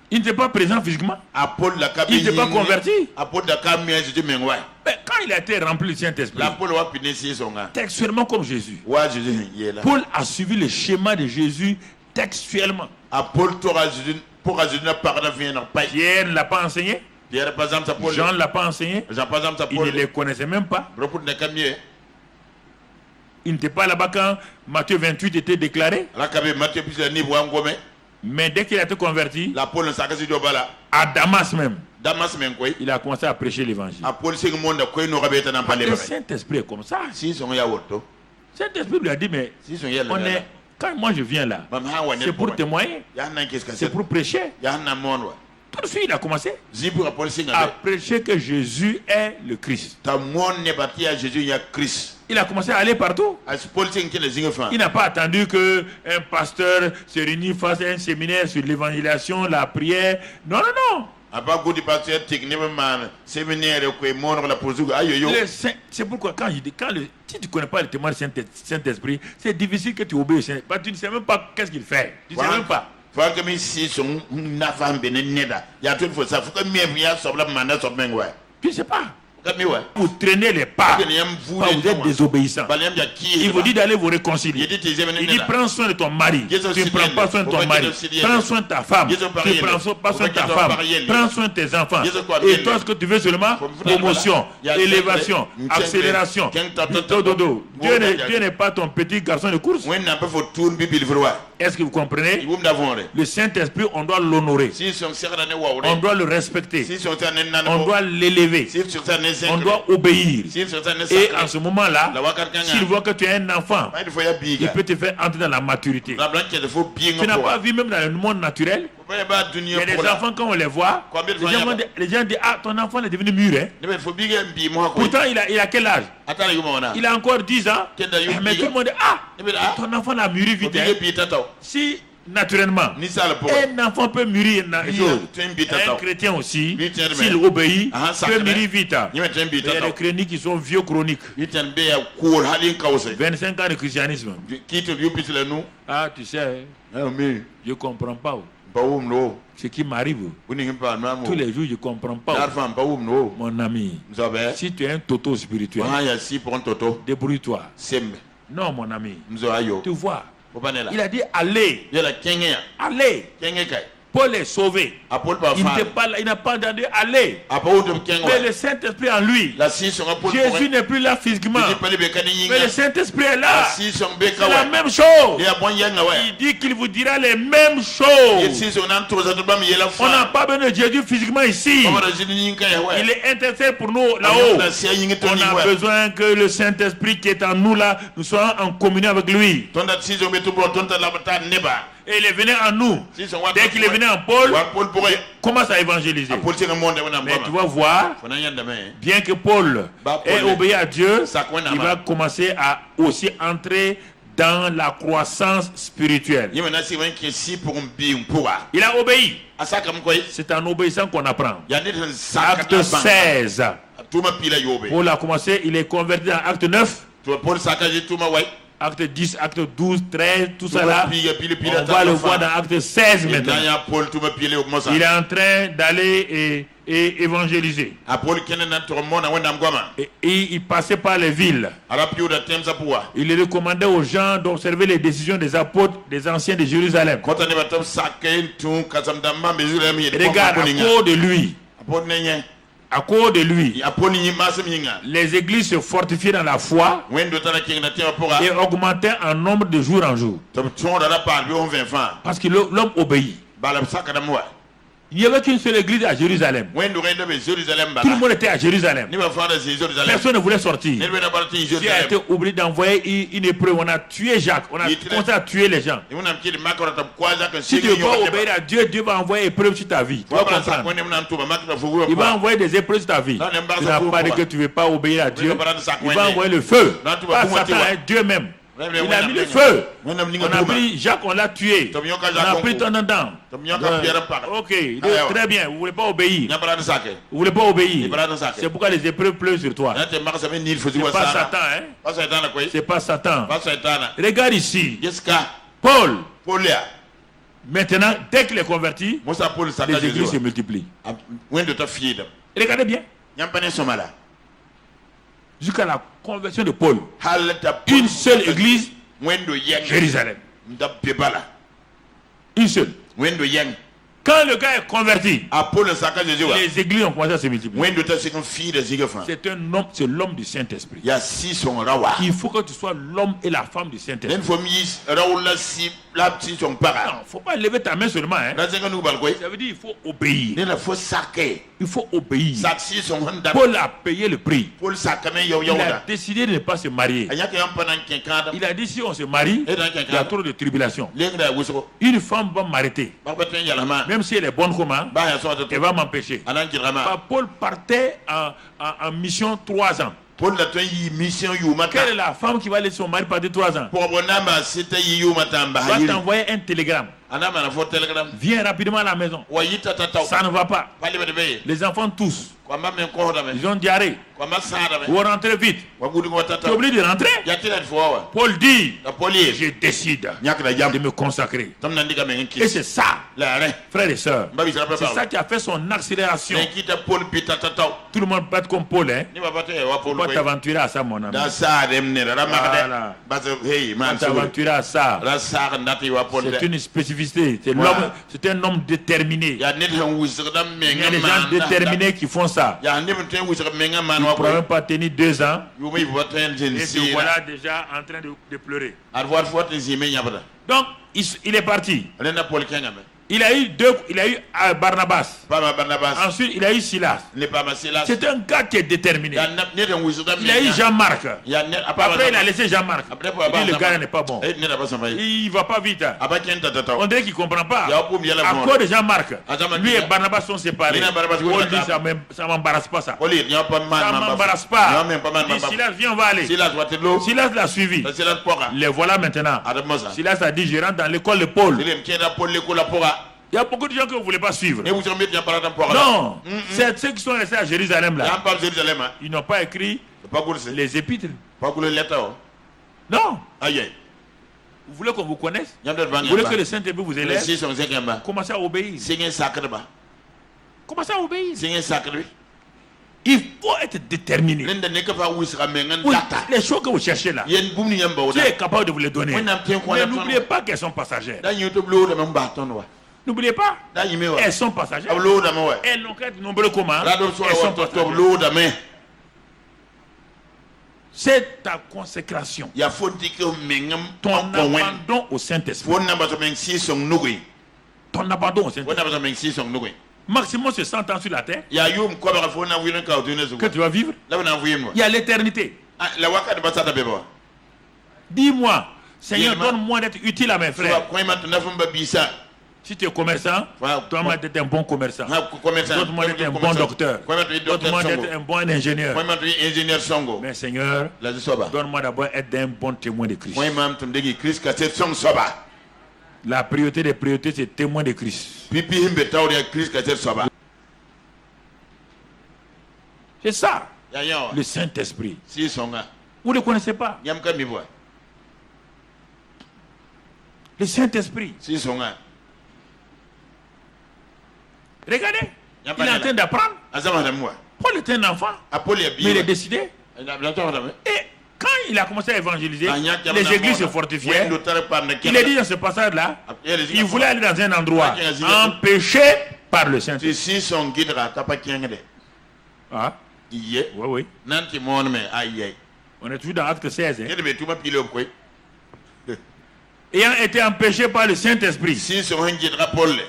Il n'était pas présent physiquement. Il n'était pas converti. Mais quand il a été rempli du Saint-Esprit, textuellement comme Jésus, Paul a suivi le schéma de Jésus textuellement. Pierre ne l'a pas enseigné. Jean ne l'a pas enseigné. Il ne les connaissait même pas. Il n'était pas là-bas quand Matthieu 28 était déclaré. Mais dès qu'il a été converti, à Damas même, il a commencé à prêcher l'évangile. Le Saint-Esprit est comme ça. Saint-Esprit lui a dit, mais quand moi je viens là, c'est pour témoigner, c'est pour prêcher. Tout de suite, il a commencé à prêcher que Jésus est le Christ. Il a commencé à aller partout. Il n'a pas attendu qu'un pasteur se réunisse, fasse un séminaire sur l'évangélisation, la prière. Non, non, non. C'est pourquoi si tu ne connais pas le témoin du Saint-Esprit, c'est difficile que tu obéisses. Tu ne sais même pas qu'est-ce qu'il fait. Tu ne sais même pas. Tu ne sais pas. Vous traînez les pas, vous êtes désobéissant. Il vous dit d'aller vous réconcilier. Il dit prends soin de ton mari. Tu ne prends pas soin de ton mari. Prends soin de ta femme. Tu ne prends pas soin de ta femme. Prends soin de tes enfants. Et toi, ce que tu veux seulement, promotion, élévation, accélération. Dieu n'est pas ton petit garçon de course. Est-ce que vous comprenez? Le Saint-Esprit, on doit l'honorer. On doit le respecter. On doit l'élever. On doit obéir. Et en ce moment-là, s'il voit que tu es un enfant, il peut te faire entrer dans la maturité. Tu n'as pas vu même dans le monde naturel. Il y a des enfants, quand on les voit, les gens disent, ah, ton enfant est devenu mûr. Hein? Pourtant, il a quel âge? Il a encore 10 ans. Mais tout le monde dit, ah, ton enfant a mûri vite. Hein? Si naturellement, un enfant peut mûrir un chrétien aussi, s'il obéit, peut mûrir vite. Il y a des chroniques qui sont vieux chroniques. 25 ans de christianisme. Ah, tu sais, je ne comprends pas. Ce qui m'arrive tous les jours, je ne comprends pas. Mon ami, si tu es un toto spirituel, débrouille-toi. Non, mon ami, tu vois, il a dit allez. Allez. Paul est sauvé. Il n'a pas entendu aller. Mais le Saint-Esprit en lui. Jésus n'est plus là physiquement. Mais le Saint-Esprit est là. C'est la même chose. Il dit qu'il vous dira les mêmes choses. On n'a pas besoin de Jésus physiquement ici. Il est intercesseur pour nous là-haut. On a besoin que le Saint-Esprit qui est en nous là, nous soyons en communion avec lui. Et il est venu en nous. Dès qu'il est venu en Paul, il commence à évangéliser. Mais tu vas voir, bien que Paul ait obéi à Dieu, il va commencer à aussi entrer dans la croissance spirituelle. Il a obéi. C'est en obéissant qu'on apprend. Acte 16. Paul a commencé, il est converti dans Acte 9. Acte 10, acte 12, 13, tout ça là, on va le voir dans acte 16 maintenant. Il est en train d'aller et évangéliser. Et il passait par les villes. Il recommandait aux gens d'observer les décisions des apôtres, des anciens de Jérusalem. Regarde, à cause de lui, les églises se fortifiaient dans la foi et augmentaient en nombre de jour en jour. Parce que l'homme obéit. Il n'y avait qu'une seule église à Jérusalem. Tout le monde était à Jérusalem. Personne ne voulait sortir. Dieu a été obligé d'envoyer une épreuve. On a tué Jacques. On a commencé à tuer les gens. Si tu ne veux pas obéir à Dieu, Dieu va envoyer épreuve sur ta vie. Tu vas comprendre. Il va envoyer des épreuves sur ta vie. Tu n'as pas dit que tu ne veux pas obéir à Dieu. Il va envoyer le feu. Pas Satan, Dieu même. Il a mis le feu. On a pris Jacques, on l'a tué. On a pris ton dedans. Ok, très bien. Vous ne voulez pas obéir. Vous ne voulez pas obéir. C'est pourquoi les épreuves pleuvent sur toi. C'est pas Satan, hein? C'est pas Satan. Regarde ici. Paul. Maintenant, dès qu'il est converti, les églises se multiplient. Regardez bien. Jusqu'à la conversion de Paul, une seule église, Jérusalem. Une seule. Quand le gars est converti, les églises ont commencé à se multiplier. C'est un homme, c'est l'homme du Saint-Esprit. Il faut que tu sois l'homme et la femme du Saint-Esprit. Non, il ne faut pas lever ta main seulement. Hein. Ça veut dire qu'il faut obéir. Il faut obéir. Paul a payé le prix. Il a décidé de ne pas se marier. Il a dit si on se marie, il y a trop de tribulations. Une femme va m'arrêter. Même si elle est bonne comme moi, elle va m'empêcher. Paul partait en mission 3 ans. Quelle est la femme qui va laisser son mari partir 3 ans? Va t'envoyer un télégramme. Viens rapidement à la maison. Ça ne va pas. Les enfants tous. Ils ont diarrhée. Vous rentrez vite. Tu es obligé de rentrer. Paul dit, je décide de me consacrer. Et c'est ça, frères et sœurs. C'est ça qui a fait son accélération. Tout le monde peut être comme Paul. Hein? Faut pas t'aventurer à ça, mon ami. Voilà. T'aventurer à ça. C'est une spécificité. C'est un homme déterminé. Il y a des gens déterminés qui font ça. Ils ne pourraient même pas tenir 2 ans. Et te voilà déjà en train de pleurer. Donc, il est parti. Il a eu Barnabas. Ensuite, il a eu Silas. C'est un gars qui est déterminé. Il a eu Jean-Marc. Après, il a laissé Jean-Marc. Le gars n'est pas bon. Il ne va pas vite. On dirait qu'il ne comprend pas. À cause de Jean-Marc, lui et Barnabas sont séparés. Paul dit ça ne m'embarrasse pas ça. Ça ne m'embarrasse pas. Il dit Silas, viens, on va aller. Silas l'a suivi. Les voilà maintenant. Silas a dit je rentre dans l'école de Paul. Il y a beaucoup de gens que vous ne voulez pas suivre. Non, c'est ceux qui sont restés à Jérusalem là. Ils n'ont pas écrit les épîtres. Non. Vous voulez qu'on vous connaisse? Vous voulez que le Saint-Esprit vous élève? Commencez à obéir. Commencez à obéir. Il faut être déterminé. Les choses que vous cherchez là, Dieu est capable de vous les donner. Mais n'oubliez pas qu'elles sont passagères. N'oubliez pas, elles sont passagères. Elles n'ont qu'à être nombreuses comment? Elles sont passagères. C'est ta consécration. Ton abandon au Saint-Esprit. Ton abandon au Saint-Esprit. Maximum c'est 100 ans sur la terre que tu vas vivre. Il y a l'éternité. Dis-moi, Seigneur, donne-moi d'être utile à mes frères. Si tu es commerçant, donne-moi d'être un bon commerçant. Donne-moi d'être un bon docteur. Donne-moi d'être un bon ingénieur. Mais Seigneur, donne-moi d'abord d'être un bon témoin de Christ. La priorité des priorités, c'est témoin de Christ. C'est ça, le Saint-Esprit. Vous ne le connaissez pas? Le Saint-Esprit. Regardez, il est en train d'apprendre. Paul était un enfant, mais il est décidé. Et quand il a commencé à évangéliser, les églises se fortifiaient. Il est dit dans ce passage-là, il voulait aller dans un endroit empêché par le Saint-Esprit. Ah, oui. On est toujours dans Acte 16. Hein? Ayant été empêché par le Saint-Esprit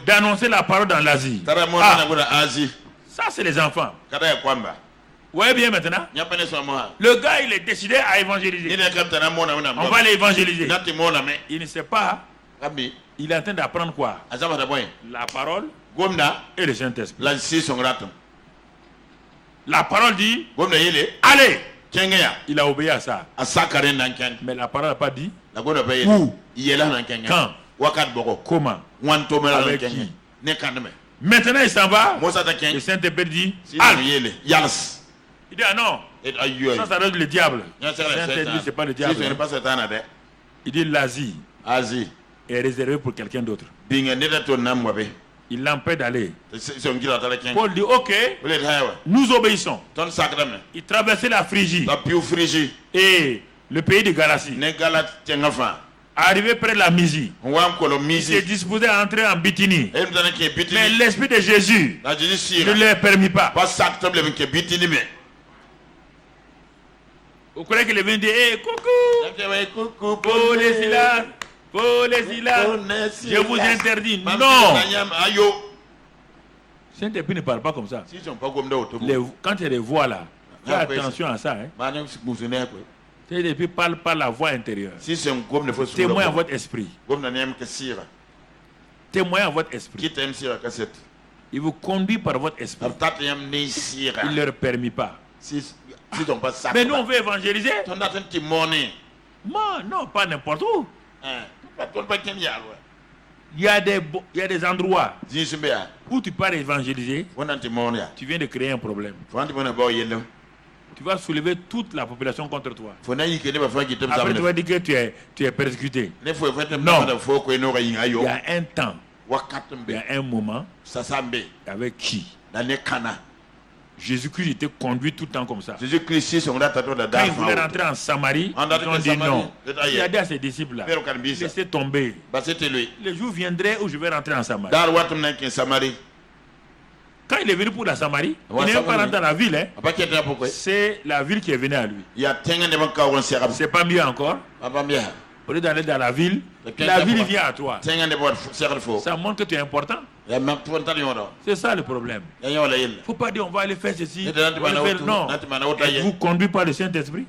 d'annoncer la parole dans l'Asie. Ça, c'est les enfants. Vous voyez bien maintenant? Le gars, il est décidé à évangéliser. On va l'évangéliser. Il ne sait pas. Il est en train d'apprendre quoi? La parole et le Saint-Esprit. La parole dit allez. Il a obéi à ça. Mais la parole n'a pas dit où, quand, comment, avec qui. Maintenant il s'en va. Le Saint-Esprit dit il dit ah non, ça doit être le diable. Le Saint-Esprit c'est pas le diable. Il dit l'Asie est réservée pour quelqu'un d'autre. Il l'empêche d'aller. Paul dit ok, nous obéissons. Il traversait la Phrygie et le pays de Galatie. Arrivé près de la Mysie, il s'est disposé à entrer en Bithynie. Mais l'Esprit de Jésus ne leur permit pas. Vous croyez qu'il est venu dire, hey, coucou, Paul et Silas, je vous interdis. Non. Saint-Esprit ne parle pas comme ça. Quand il y a des voix là, fais attention à ça. Saint-Esprit parle par la voix intérieure. Témoin à votre esprit. Témoin à votre esprit. Il vous conduit par votre esprit. Il ne leur permet pas. Mais nous on veut évangéliser. Non, pas n'importe où. Il y a des endroits où tu pars évangéliser. Tu viens de créer un problème. Tu vas soulever toute la population contre toi. Après, tu vas dire que tu es persécuté. Non. Il y a un temps. Il y a un moment. Avec qui? Jésus-Christ était conduit tout le temps comme ça. Quand il voulait rentrer en Samarie, ils ont dit non. Il a dit à ses disciples là, laissez tomber. Le jour viendrait où je vais rentrer en Samarie. Quand il est venu pour la Samarie, il n'est pas rentré dans la ville. C'est la ville qui est venue à lui. C'est pas mieux encore. Au lieu d'aller dans la ville vient à toi. Ça montre que tu es important. C'est ça le problème. Il ne faut pas dire on va aller faire ceci. Non. Êtes-vous conduit par le Saint-Esprit?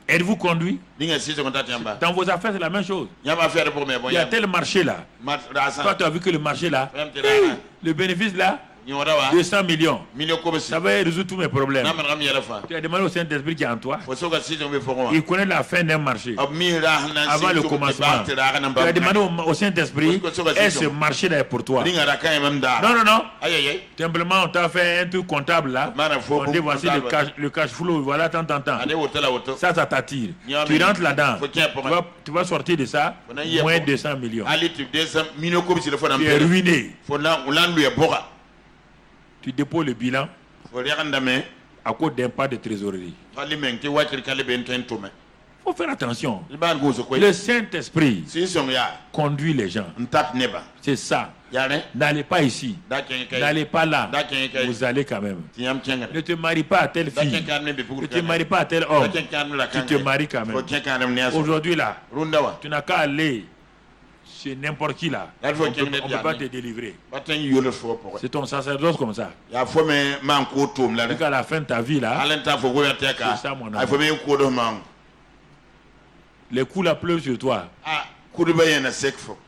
Êtes-vous conduit? Dans vos affaires, c'est la même chose. Il y a tel marché là. Toi, tu as vu que le marché là, le bénéfice là, 200 millions. Ça va résoudre tous mes problèmes. Tu as demandé au Saint-Esprit qui est en toi. Il connaît la fin d'un marché. Avant le commencement. Tu as demandé au Saint-Esprit, est-ce que ce marché là est pour toi? Non. Simplement, on t'a fait un truc comptable là. On dit voici le cash flow. Voilà, tant. Ça t'attire. Tu rentres là-dedans. Tu vas sortir de ça, moins 200 millions. Tu es ruiné. Tu déposes le bilan à cause d'un pas de trésorerie. Il faut faire attention. Le Saint-Esprit conduit les gens. C'est ça. N'allez pas ici. N'allez pas là. Vous allez quand même. Ne te marie pas à telle fille. Ne te marie pas à tel homme. Tu te maries quand même. Aujourd'hui là, tu n'as qu'à aller chez n'importe qui là. On ne peut pas te délivrer. C'est ton sacerdoce comme ça. Jusqu'à la fin de ta vie là, c'est ça mon amour. Les coups là pleuvent sur toi.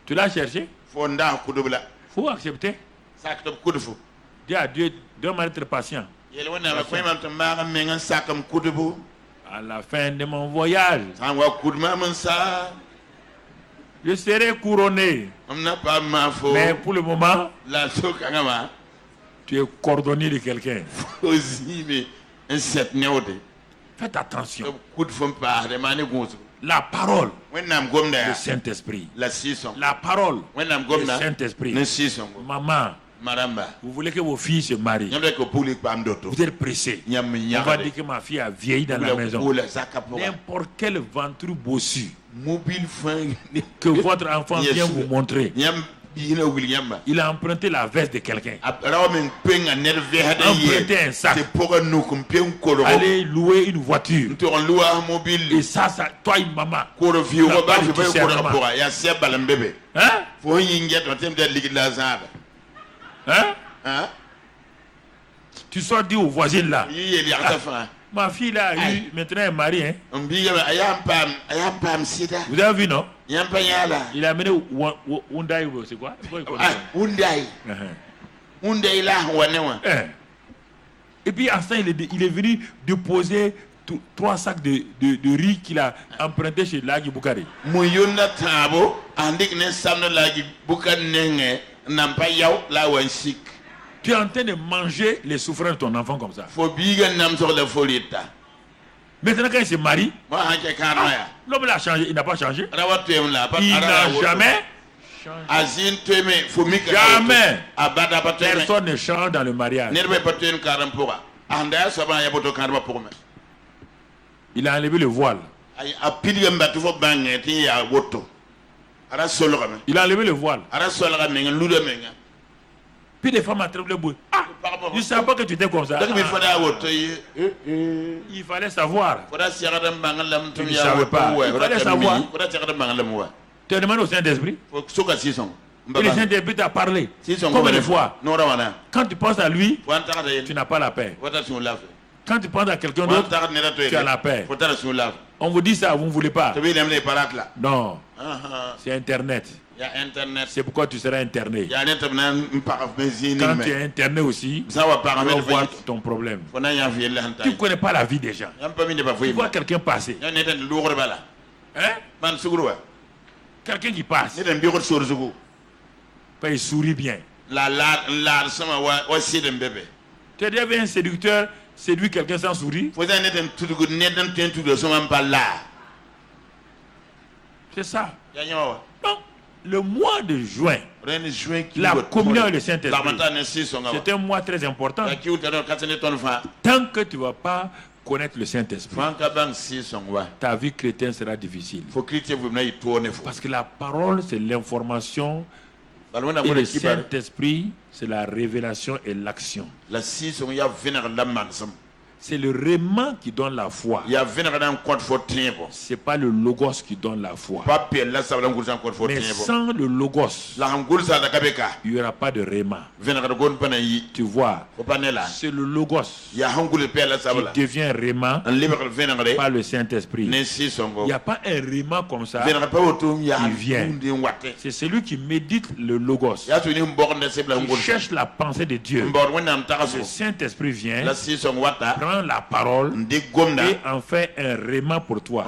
Tu l'as cherché? Faut accepter. Dis à Dieu, donne-moi d'être patient. À la fin de mon voyage, je serai couronné. Mais pour le moment, tu es coordonné de quelqu'un. Faites attention. La parole du Saint-Esprit. La parole du Saint-Esprit. Maman, vous voulez que vos filles se marient. Vous êtes pressé. On va dire que ma fille a vieilli dans la maison. N'importe quel ventre bossu que votre enfant vient vous montrer. Il a emprunté la veste de quelqu'un. Emprunté un sac. Aller louer une voiture. Et ça, toi une maman. Hein? Tu sors dire aux voisines là. Ma fille là, maintenant elle est mariée. Vous avez vu, non? Il a amené Hyundai, c'est quoi? Hyundai là. Et puis à ça, il est venu déposer 3 sacs de riz qu'il a emprunté chez Lagi Boukari. Tu es en train de manger les souffrances de ton enfant comme ça. Maintenant quand il se marie, l'homme a changé, il n'a pas changé. Il n'a jamais changé. Jamais. Personne ne change dans le mariage. Il a enlevé le voile. Il a enlevé le voile. Puis les femmes attrapent le bout. Ah, je ne savais pas que tu étais comme ça. Il fallait savoir. Tu ne savais pas. Il fallait savoir. Tu as demandé au Saint-Esprit. Et le Saint-Esprit t'a parlé. Combien de fois? Quand tu penses à lui, tu n'as pas la paix. Quand tu penses à quelqu'un d'autre, tu as la paix. On vous dit ça, vous ne voulez pas. Non. C'est Internet. C'est pourquoi tu seras interné. Quand tu es interné aussi, tu vas voir ton problème. Tu ne connais pas la vie des gens. Tu vois quelqu'un passer. Hein? Quelqu'un qui passe. Il sourit bien. Tu es déjà un séducteur, séduit quelqu'un sans sourire. C'est ça. Non. Le mois de juin, la communion et le Saint-Esprit, c'est un mois très important. Tant que tu ne vas pas connaître le Saint-Esprit, ta vie chrétienne sera difficile. Parce que la parole, c'est l'information. Et le Saint-Esprit, c'est la révélation et l'action. C'est le réma qui donne la foi. C'est pas le logos qui donne la foi. Mais sans le logos, il n'y aura pas de réma. Tu vois, c'est le logos qui devient réma par le Saint-Esprit. Il n'y a pas un réma comme ça qui vient. C'est celui qui médite le logos, qui cherche la pensée de Dieu. Le Saint-Esprit vient, prend la parole et en fait un réma pour toi.